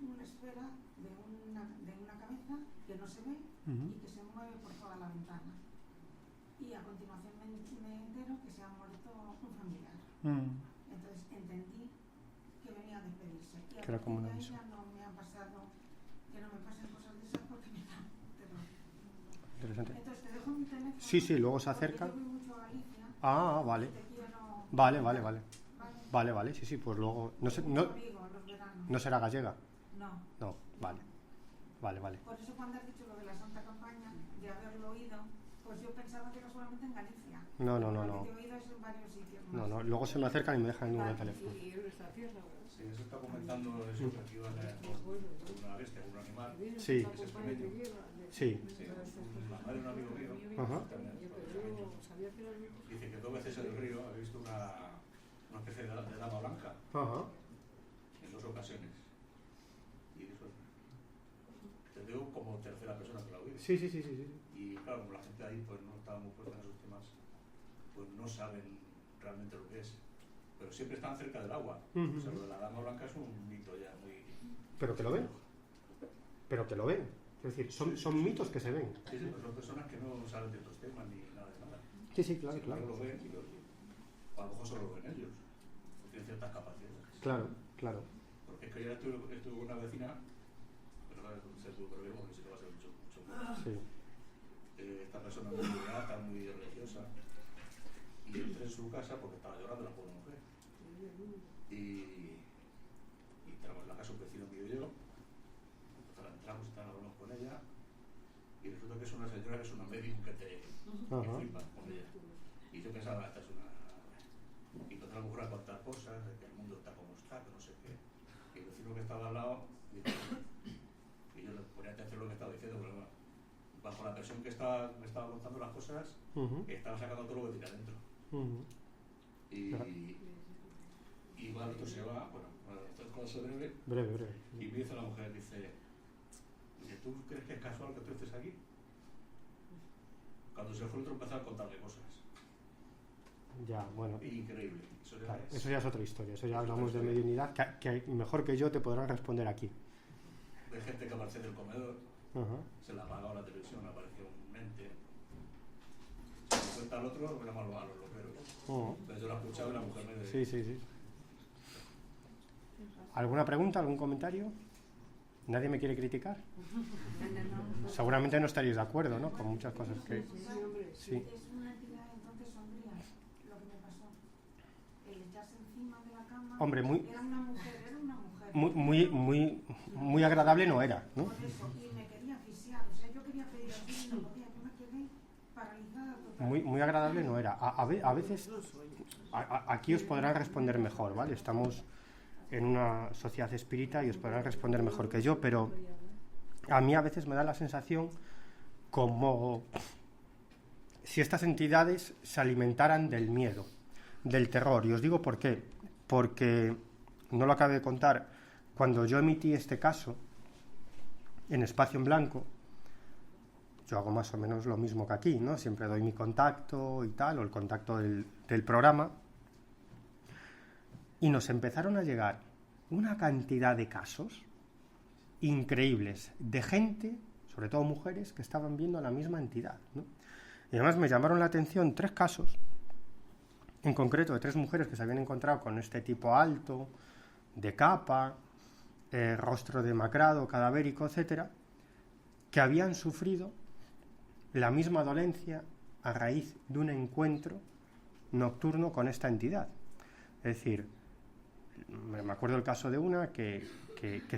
una esfera de una cabeza que no se ve y que se mueve por toda la ventana. Y a continuación me entero que se ha muerto un familiar. Entonces entendí que venía a despedirse. Y a partir de ahí ya no me ha pasado, que no me pasen cosas de esas porque me da terror. Interesante. Entonces te dejo mi teléfono. Sí, luego se acerca. Yo voy mucho a Galicia. Ah, vale. Te quiero... Vale, sí, pues luego... No será gallega. No, vale. Por eso cuando has dicho lo de la Santa Campaña, de haberlo oído, pues yo pensaba que era solamente en Galicia. No. Lo que he oído es en varios sitios más. No, luego se me acercan y me dejan el número de teléfono. Sí, eso está comentando eso, que aquí iban una bestia, un animal. Sí. Que es extremeño. Sí. La madre de un amigo mío, Ajá. dice que 2 veces en el río ha visto una especie de dama blanca Ajá. en 2 ocasiones. Y eso te digo como tercera persona que la oí. Sí. Y claro, como la gente ahí pues no estaba muy puesta en esos temas, pues no saben realmente lo que es. Pero siempre están cerca del agua. O sea, lo de la dama blanca es un mito ya muy... Pero que lo ven. Es decir, son mitos que se ven. Sí, pero son personas que no saben de estos temas ni nada de nada. Sí, claro. No lo ven o a lo mejor solo lo ven ellos. Tienen ciertas capacidades. Claro. Porque es que yo estuve con una vecina, pero no sé tú, pero vemos que sí que va a ser mucho más. Sí. Esta persona muy beata, muy religiosa, y entré en su casa porque estaba llorando la pobre mujer. Y entramos en la casa un vecino mío y yo, entramos y hablamos con ella, y resulta que es una señora que es una médium que te flipa con ella. Y yo pensaba, esta es una... Y entonces la mujer a contar cosas, de que el mundo está como está, que no sé qué. Y el vecino que estaba al lado, y yo le ponía atención a lo que estaba diciendo, pero bueno, bajo la presión que me estaba contando las cosas, estaba sacando todo lo que tenía dentro. Y bueno, el otro se va, bueno, esto es cosa breve. Y me dice la mujer, dice, ¿tú crees que es casual que tú estés aquí? Cuando se fue el otro empezó a contarle cosas. Ya, bueno. Increíble. Eso ya es otra historia. Eso ya hablamos de mediunidad, que mejor que yo te podrán responder aquí. De gente que aparece del comedor, se le apagaba la televisión, apareció un mente. Se lo cuenta al otro, lo llama a los loqueros. Entonces yo lo he escuchado y la mujer me dice... Sí. ¿Alguna pregunta, algún comentario? ¿Nadie me quiere criticar? Seguramente no estaréis de acuerdo, ¿no? Con muchas cosas que... Sí. Es una entidad entonces sombría, lo que me pasó. El echarse encima de la cama... Hombre, era una mujer. Muy agradable no era, ¿no? Por eso, y me quería asfixiar. O sea, yo quería pedir así y no podía. Yo me quedé paralizada totalmente. Muy agradable no era. A veces... Aquí os podrán responder mejor, ¿vale? Estamos en una sociedad espírita y os podrán responder mejor que yo, pero a mí a veces me da la sensación como si estas entidades se alimentaran del miedo, del terror. Y os digo por qué. Porque, no lo acabo de contar, cuando yo emití este caso en Espacio en Blanco, yo hago más o menos lo mismo que aquí, ¿no? Siempre doy mi contacto y tal, o el contacto del programa, y nos empezaron a llegar una cantidad de casos increíbles de gente, sobre todo mujeres, que estaban viendo la misma entidad, ¿no? Y además me llamaron la atención 3 casos, en concreto de 3 mujeres que se habían encontrado con este tipo alto, de capa, rostro demacrado, cadavérico, etcétera, que habían sufrido la misma dolencia a raíz de un encuentro nocturno con esta entidad. Es decir, me acuerdo el caso de una que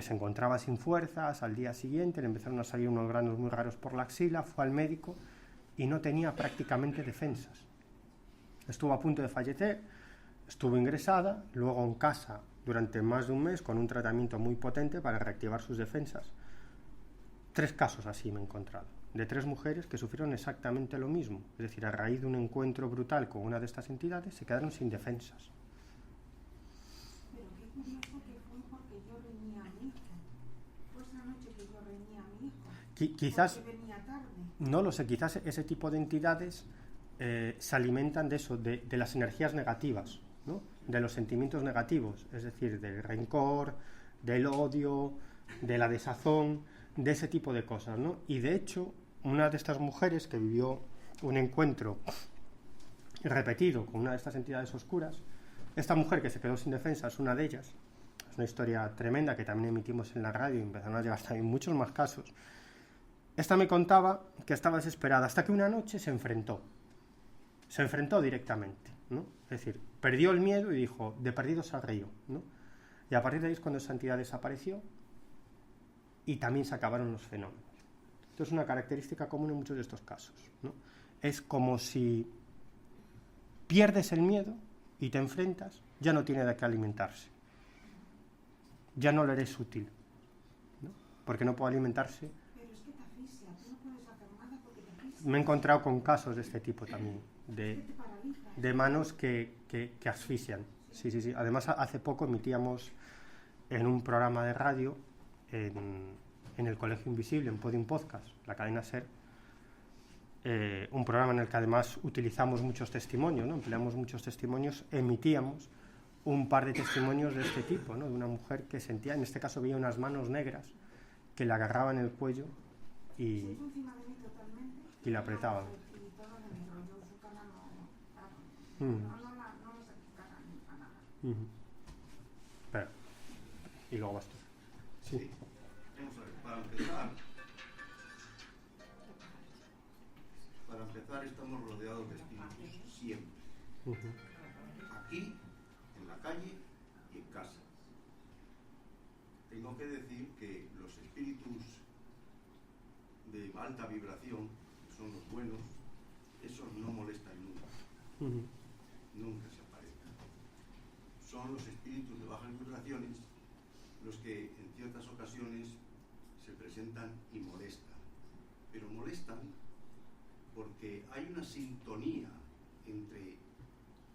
se encontraba sin fuerzas, al día siguiente le empezaron a salir unos granos muy raros por la axila, fue al médico y no tenía prácticamente defensas. Estuvo a punto de fallecer, estuvo ingresada, luego en casa durante más de un mes con un tratamiento muy potente para reactivar sus defensas. 3 casos así me he encontrado, de 3 mujeres que sufrieron exactamente lo mismo. Es decir, a raíz de un encuentro brutal con una de estas entidades, se quedaron sin defensas. Pero qué curioso que fue porque yo reñía a mi hijo. Fue esa noche que yo reñía a mi hijo. Quizás, Porque venía tarde. no lo sé, quizás ese tipo de entidades se alimentan de eso, de las energías negativas, ¿no? De los sentimientos negativos, es decir, del rencor, del odio, de la desazón, de ese tipo de cosas, ¿no? Y de hecho, una de estas mujeres que vivió un encuentro repetido con una de estas entidades oscuras, esta mujer que se quedó sin defensa es una de ellas. Es una historia tremenda que también emitimos en la radio y empezaron a llegar también muchos más casos. Esta me contaba que estaba desesperada hasta que una noche se enfrentó directamente, ¿no? Es decir, perdió el miedo y dijo, de perdidos al río, ¿no? Y a partir de ahí es cuando esa entidad desapareció y también se acabaron los fenómenos. Esto es una característica común en muchos de estos casos, ¿no? Es como si pierdes el miedo y te enfrentas, ya no tiene de qué alimentarse. Ya no le eres útil, ¿no? Porque no puede alimentarse. Pero es que te asfixia, tú no puedes hacer nada porque te asfixia. Me he encontrado con casos de este tipo también, Es que te paraliza. de manos que asfixian. Sí, sí, sí. Además, hace poco emitíamos en un programa de radio, en el Colegio Invisible, en Podium Podcast, la cadena SER, un programa en el que además utilizamos muchos testimonios, ¿no? Empleamos muchos testimonios, emitíamos un par de testimonios de este tipo, ¿no? De una mujer que sentía, en este caso veía unas manos negras que le agarraban el cuello y Se puso encima de mí totalmente. la apretaban. Y todo de mi rollo, su cara claro. Mm. No me saqué cara ni para nada. Ujú. Espera. Y luego vas tú. Sí. Vamos a ver, para empezar estamos rodeados de espíritus siempre. Ujú. Aquí, en la calle y en casa. Tengo que decir que los espíritus de alta vibración, que son los buenos, esos no molestan nunca. Ujú. Nunca se aparecen. Son los espíritus de bajas vibraciones los que en ciertas ocasiones se presentan y molestan. Pero molestan porque hay una sintonía entre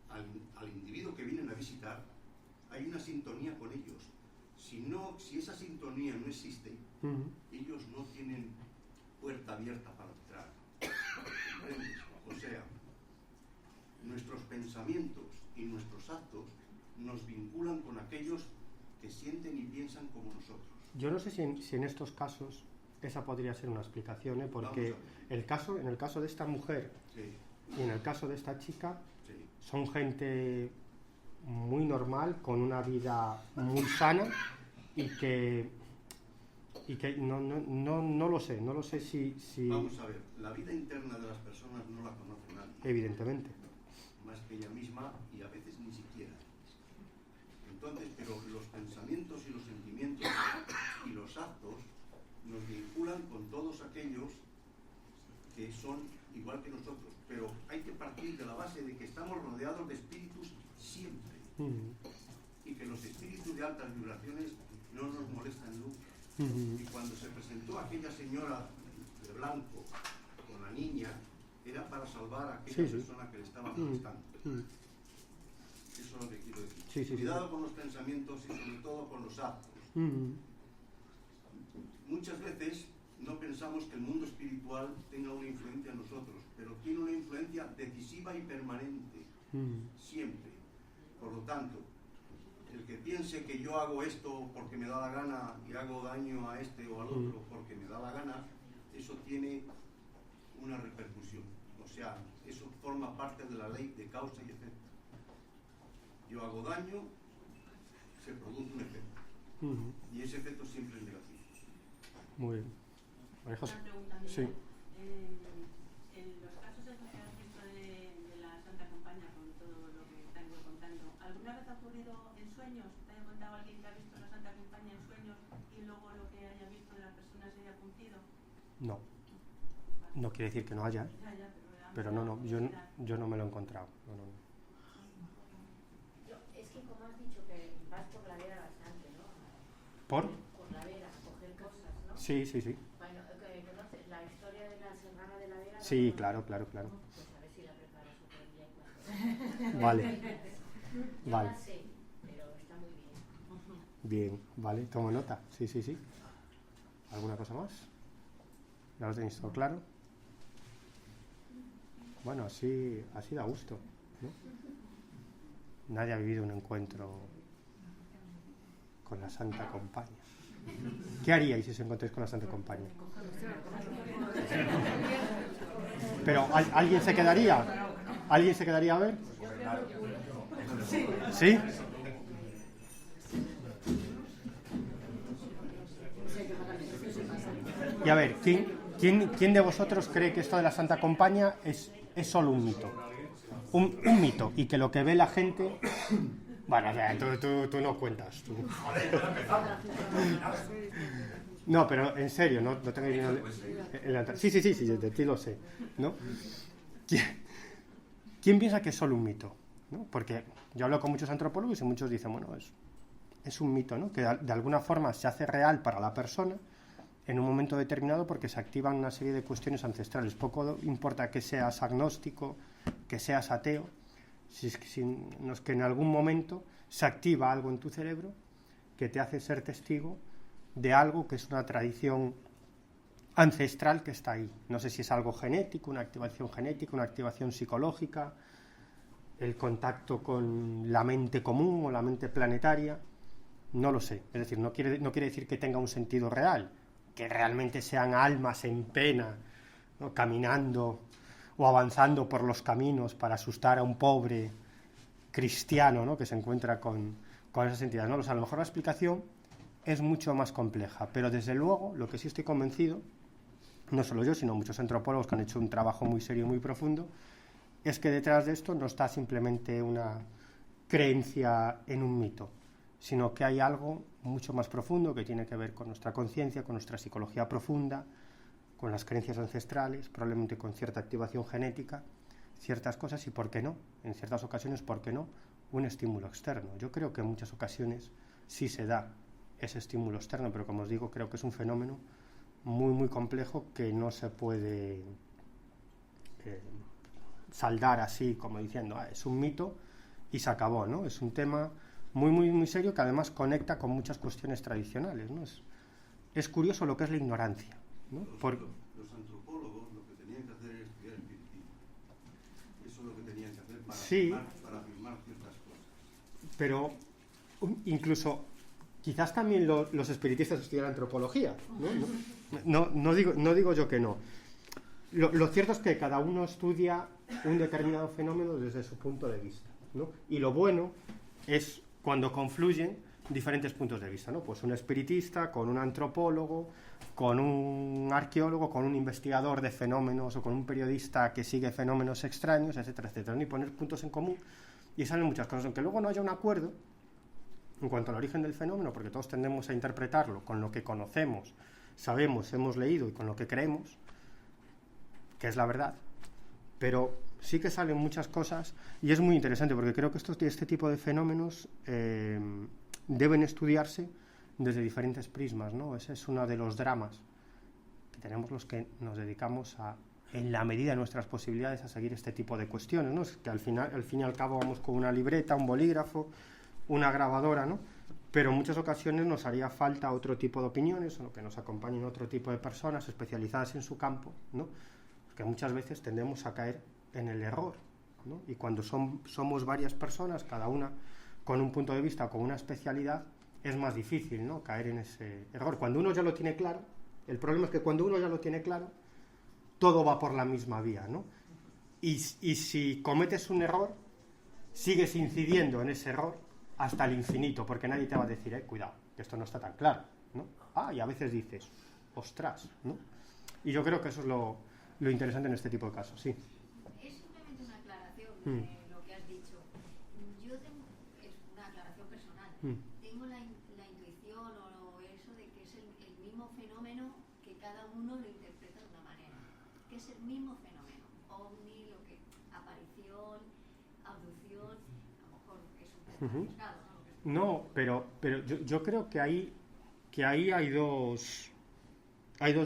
al individuo que vienen a visitar, hay una sintonía con ellos. Si esa sintonía no existe, Ujú. ellos no tienen puerta abierta para entrar. ¿Comprendes? O sea, nuestros pensamientos y nuestros actos nos vinculan con aquellos que sienten y piensan como nosotros. Yo no sé si en estos casos esa podría ser una explicación, ¿eh? Porque en el caso de esta mujer Sí, y en el caso de esta chica sí. son gente muy normal, con una vida muy sana y que no lo sé si Vamos a ver, la vida interna de las personas no la conoce nadie, evidentemente. más que ella misma y a veces ni siquiera. Entonces, pero los pensamientos y los sentimientos y los actos nos vinculan con todos aquellos que son igual que nosotros, pero hay que partir de la base de que estamos rodeados de espíritus siempre Ujú. y que los espíritus de altas vibraciones no nos molestan nunca. Ujú. Y cuando se presentó aquella señora de blanco con la niña, era para salvar a aquella Sí, sí. persona que le estaba molestando. Ujú. Eso es lo que quiero decir. Sí, sí, sí. Cuidado con los pensamientos y sobre todo con los actos. Ujú. Muchas veces no pensamos que el mundo espiritual tenga una influencia en nosotros, pero tiene una influencia decisiva y permanente, Ujú. siempre. Por lo tanto, el que piense que yo hago esto porque me da la gana y hago daño a este o al otro porque me da la gana, eso tiene una repercusión. O sea, eso forma parte de la ley de causa y efecto. Yo hago daño, se produce un efecto. Ujú. Y ese efecto siempre es negativo. Muy bien. María José. Una pregunta, Miguel. Sí. En los casos en los que has visto de la Santa Campaña, con todo lo que están contando, ¿alguna vez ha ocurrido en sueños? ¿Te haya contado alguien que ha visto la Santa Campaña en sueños y luego lo que haya visto de la persona se haya cumplido? No. No quiere decir que no haya, ¿eh? Ya, Pero no, yo no me lo he encontrado. No. Es que como has dicho que vas por la vera bastante, ¿no? ¿Por? Por la vera, a coger cosas, ¿no? Sí. Bueno, Sí, claro. Pues a ver si la prepara súper bien. Vale. Yo Vale. la sé, pero está muy bien. Bien, vale, tomo nota. Sí. ¿Alguna cosa más? ¿Ya lo tenéis todo claro? Bueno, así da gusto, ¿no? Nadie ha vivido un encuentro con la Santa Compañía. ¿Qué haríais si os encontráis con la Santa Compañía? Pero ¿alguien se quedaría? ¿Alguien se quedaría a ver? ¿Sí? Y a ver, ¿quién de vosotros cree que esto de la Santa Compañía es solo un mito? Un mito, y que lo que ve la gente... Bueno, o sea, tú no cuentas. Tú. No, pero en serio, no tengáis miedo. Sí, de ti lo sé, ¿no? ¿Quién piensa que es solo un mito? ¿No? Porque yo hablo con muchos antropólogos y muchos dicen, bueno, es un mito, ¿no? Que de alguna forma se hace real para la persona en un momento determinado porque se activan una serie de cuestiones ancestrales. Poco importa que seas agnóstico, que seas ateo, si es que en algún momento se activa algo en tu cerebro que te hace ser testigo de algo que es una tradición ancestral que está ahí. No sé si es algo genético, una activación genética, una activación psicológica, el contacto con la mente común o la mente planetaria, no lo sé. Es decir, no quiere decir que tenga un sentido real, que realmente sean almas en pena, ¿no? Caminando o avanzando por los caminos para asustar a un pobre cristiano, ¿no? Que se encuentra con esas entidades, ¿no? O sea, a lo mejor la explicación es mucho más compleja, pero desde luego lo que sí estoy convencido, no solo yo, sino muchos antropólogos que han hecho un trabajo muy serio y muy profundo, es que detrás de esto no está simplemente una creencia en un mito, sino que hay algo mucho más profundo que tiene que ver con nuestra conciencia, con nuestra psicología profunda, con las creencias ancestrales, probablemente con cierta activación genética, ciertas cosas y, ¿por qué no? En ciertas ocasiones, ¿por qué no? Un estímulo externo. Yo creo que en muchas ocasiones sí se da ese estímulo externo, pero como os digo, creo que es un fenómeno muy, muy complejo que no se puede saldar así, como diciendo, es un mito y se acabó, ¿no? Es un tema muy, muy, muy serio que además conecta con muchas cuestiones tradicionales, ¿no? Es curioso lo que es la ignorancia, ¿no? Los antropólogos lo que tenían que hacer es estudiar el espiritismo. Eso es lo que tenían que hacer para afirmar ciertas cosas. Pero incluso quizás también los espiritistas estudian antropología, ¿no? No digo yo que no. Lo cierto es que cada uno estudia un determinado fenómeno desde su punto de vista, ¿no? Y lo bueno es cuando confluyen diferentes puntos de vista, ¿no? Pues un espiritista con un antropólogo, con un arqueólogo, con un investigador de fenómenos o con un periodista que sigue fenómenos extraños, etcétera, etcétera, ¿no? Y poner puntos en común y salen muchas cosas, aunque luego no haya un acuerdo en cuanto al origen del fenómeno, porque todos tendemos a interpretarlo con lo que conocemos, sabemos, hemos leído y con lo que creemos, que es la verdad, pero sí que salen muchas cosas y es muy interesante porque creo que este tipo de fenómenos deben estudiarse desde diferentes prismas, ¿no? Ese es uno de los dramas que tenemos los que nos dedicamos en la medida de nuestras posibilidades, a seguir este tipo de cuestiones, ¿no? Es que al fin y al cabo vamos con una libreta, un bolígrafo, una grabadora, ¿no? Pero en muchas ocasiones nos haría falta otro tipo de opiniones o que nos acompañen otro tipo de personas especializadas en su campo, ¿no? Porque muchas veces tendemos a caer en el error, ¿no? Y cuando somos varias personas, cada una con un punto de vista o con una especialidad, es más difícil, ¿no? Caer en ese error. Cuando uno ya lo tiene claro, el problema es que cuando uno ya lo tiene claro, todo va por la misma vía, ¿no? Y si cometes un error, sigues incidiendo en ese error hasta el infinito, porque nadie te va a decir, cuidado, que esto no está tan claro, ¿no? Y a veces dices, ostras, ¿no? Y yo creo que eso es lo interesante en este tipo de casos, sí. Es simplemente una aclaración de lo que has dicho. Yo tengo, es una aclaración personal, tengo la intuición o eso de que es el mismo fenómeno que cada uno lo interpreta de una manera, que es el mismo fenómeno, ovni, lo que aparición, abducción, a lo mejor es un poco arriesgado, ¿no? No, pero yo creo que ahí hay dos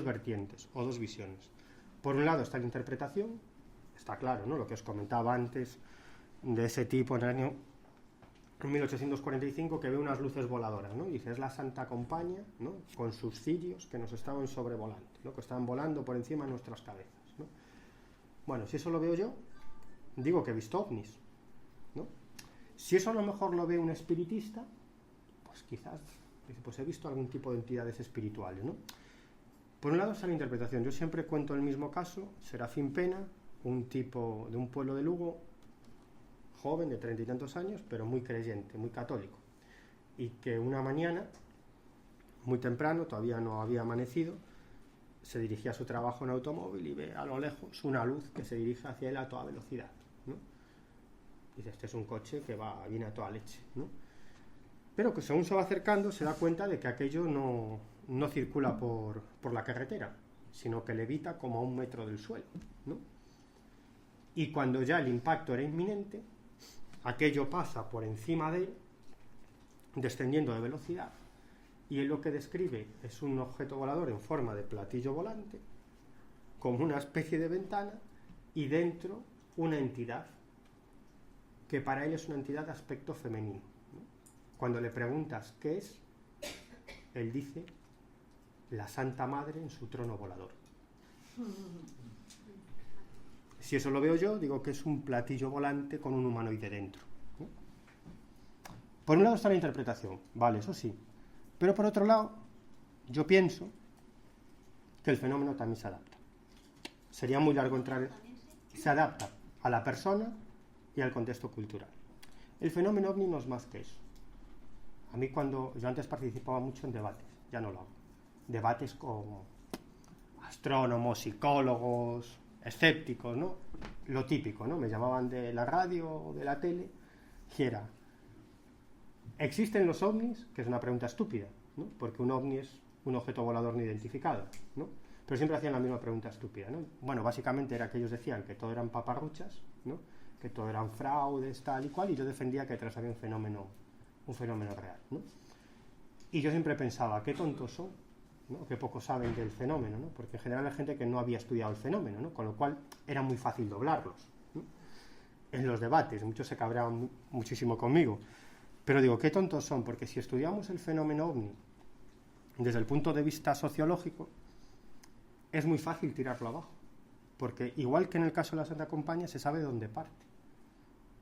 vertientes o dos visiones. Por un lado está la interpretación, está claro, ¿no? Lo que os comentaba antes de ese tipo en el año 1845 que ve unas luces voladoras, ¿no? Y dice, es la Santa Compañía, ¿no? Con sus cirios que nos estaban sobrevolando, ¿no? Que estaban volando por encima de nuestras cabezas, ¿no? Bueno, si eso lo veo yo, digo que he visto ovnis, ¿no? Si eso a lo mejor lo ve un espiritista, pues quizás dice, pues he visto algún tipo de entidades espirituales, ¿no? Por un lado está la interpretación. Yo siempre cuento el mismo caso, Serafín Pena, un tipo de un pueblo de Lugo, joven de 30 y tantos años, pero muy creyente, muy católico, y que una mañana, muy temprano, todavía no había amanecido, se dirigía a su trabajo en automóvil y ve a lo lejos una luz que se dirige hacia él a toda velocidad, ¿no? Dice, este es un coche que viene a toda leche, ¿no? Pero que según se va acercando se da cuenta de que aquello no circula por la carretera, sino que levita como a 1 metro del suelo, ¿no? Y cuando ya el impacto era inminente, aquello pasa por encima de él, descendiendo de velocidad, y él lo que describe es un objeto volador en forma de platillo volante, como una especie de ventana, y dentro una entidad, que para él es una entidad de aspecto femenino, ¿no? Cuando le preguntas qué es, él dice, la Santa Madre en su trono volador. Si eso lo veo yo, digo que es un platillo volante con un humanoide dentro, ¿no? Por un lado está la interpretación, vale, eso sí. Pero por otro lado, yo pienso que el fenómeno también se adapta. Sería muy largo entrar... Se adapta a la persona y al contexto cultural. El fenómeno ovni no es más que eso. A mí yo antes participaba mucho en debates, ya no lo hago. Debates con astrónomos, psicólogos, escépticos, ¿no? Lo típico, ¿no? Me llamaban de la radio o de la tele y era, ¿existen los ovnis? Que es una pregunta estúpida, ¿no? Porque un ovni es un objeto volador no identificado, ¿no? Pero siempre hacían la misma pregunta estúpida, ¿no? Bueno, básicamente era que ellos decían que todo eran paparruchas, ¿no? Que todo eran fraudes, tal y cual, y yo defendía que detrás había un fenómeno real, ¿no? Y yo siempre pensaba, qué tontos son, ¿no? Que poco saben del fenómeno, ¿no? Porque en general hay gente que no había estudiado el fenómeno, ¿no? Con lo cual era muy fácil doblarlos, ¿no? En los debates, muchos se cabreaban muchísimo conmigo, pero digo, qué tontos son, porque si estudiamos el fenómeno ovni desde el punto de vista sociológico, es muy fácil tirarlo abajo, porque igual que en el caso de la Santa Compañía, se sabe dónde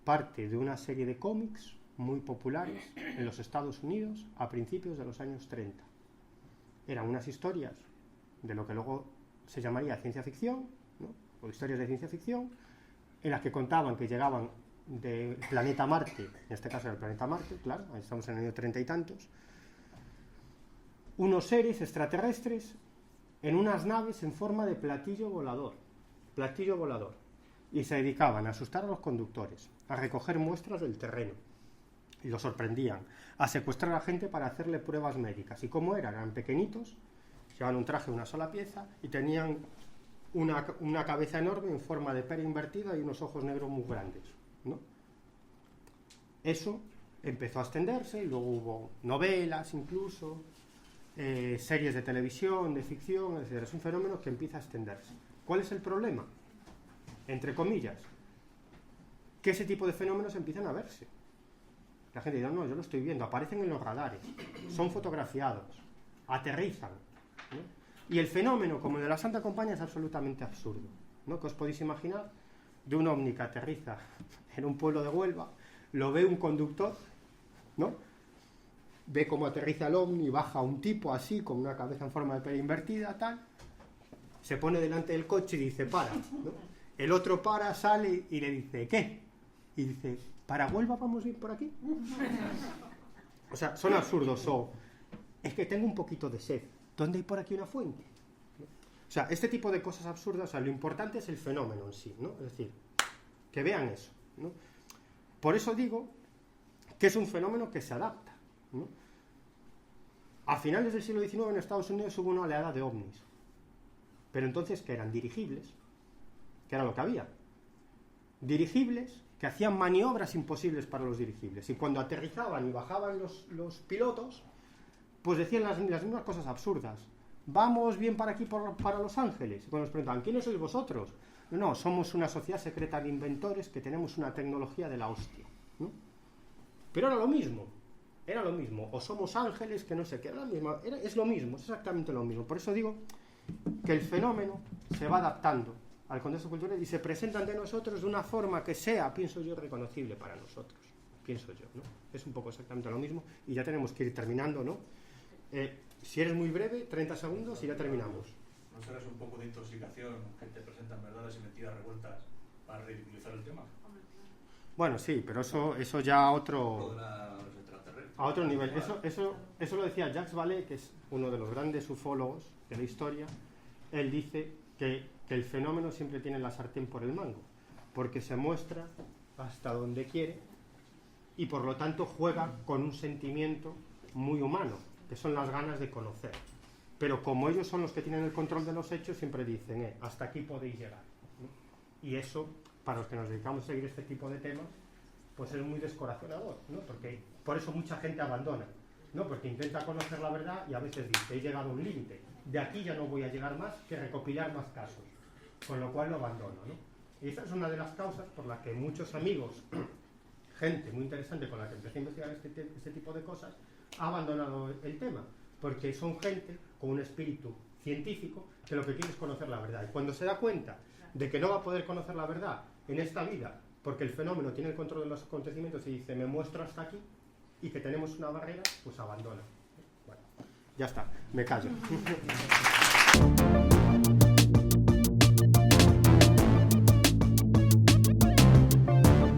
parte de una serie de cómics muy populares en los Estados Unidos a principios de los años 30. Eran unas historias de lo que luego se llamaría ciencia ficción, ¿no? O historias de ciencia ficción, en las que contaban que llegaban del planeta Marte, en este caso era el planeta Marte, claro, ahí estamos en el año 30 y tantos, unos seres extraterrestres en unas naves en forma de platillo volador, y se dedicaban a asustar a los conductores, a recoger muestras del terreno, y los sorprendían, a secuestrar a la gente para hacerle pruebas médicas. ¿Y cómo eran? Eran pequeñitos, llevaban un traje de una sola pieza y tenían una cabeza enorme en forma de pera invertida y unos ojos negros muy grandes, ¿no? Eso empezó a extenderse y luego hubo novelas incluso, series de televisión, de ficción, es decir, es un fenómeno que empieza a extenderse. ¿Cuál es el problema? Entre comillas, que ese tipo de fenómenos empiezan a verse. La gente dice, no, yo lo estoy viendo, aparecen en los radares, son fotografiados, aterrizan, ¿no? Y el fenómeno, como el de la Santa Compañía, es absolutamente absurdo, ¿no? Que os podéis imaginar de un ovni que aterriza en un pueblo de Huelva, lo ve un conductor, ¿no? Ve cómo aterriza el ovni, baja un tipo así, con una cabeza en forma de pera invertida, tal, se pone delante del coche y dice, para, ¿no? El otro para, sale y le dice, ¿qué? Y dice, ¿para Huelva vamos a ir por aquí? O sea, son absurdos. O es que tengo un poquito de sed, ¿dónde hay por aquí una fuente? O sea, este tipo de cosas absurdas, o sea, lo importante es el fenómeno en sí, ¿no? Es decir, que vean eso, ¿no? Por eso digo que es un fenómeno que se adapta, ¿no? A finales del siglo XIX en Estados Unidos hubo una oleada de ovnis, pero entonces, ¿qué eran? Dirigibles, que era lo que había. Dirigibles que hacían maniobras imposibles para los dirigibles, y cuando aterrizaban y bajaban los pilotos, pues decían las mismas cosas absurdas. ¿vamos bien para aquí, para Los Ángeles? Bueno, nos preguntan, ¿quiénes sois vosotros? No, somos una sociedad secreta de inventores que tenemos una tecnología de la hostia, ¿no? Pero era lo mismo, o somos ángeles, que no sé qué, es lo mismo, es exactamente lo mismo. Por eso digo que el fenómeno se va adaptando al contexto cultural y se presenta ante nosotros de una forma que sea, pienso yo, reconocible para nosotros, pienso yo, ¿no? Es un poco exactamente lo mismo y ya tenemos que ir terminando, ¿no? Si eres muy breve, 30 segundos y ya terminamos. ¿No serás un poco de intoxicación que te presentan verdades y mentiras revueltas para ridiculizar el tema? Bueno, sí, pero eso ya a otro nivel. Eso lo decía Jacques Vallée, que es uno de los grandes ufólogos de la historia. Él dice que el fenómeno siempre tiene la sartén por el mango, porque se muestra hasta donde quiere y por lo tanto juega con un sentimiento muy humano, que son las ganas de conocer. Pero como ellos son los que tienen el control de los hechos, siempre dicen, hasta aquí podéis llegar, ¿no? Y eso, para los que nos dedicamos a seguir este tipo de temas, pues es muy descorazonador, ¿no? Porque por eso mucha gente abandona, ¿no? Porque intenta conocer la verdad y a veces dice, he llegado a un límite, de aquí ya no voy a llegar más que recopilar más casos, con lo cual lo abandono, ¿no? Y esa es una de las causas por las que muchos amigos, gente muy interesante con la que empecé a investigar este tipo de cosas, ha abandonado el tema, porque son gente con un espíritu científico que lo que quiere es conocer la verdad. Y cuando se da cuenta de que no va a poder conocer la verdad en esta vida, porque el fenómeno tiene el control de los acontecimientos y dice, me muestro hasta aquí, y que tenemos una barrera, pues abandona. Bueno, ya está, me callo.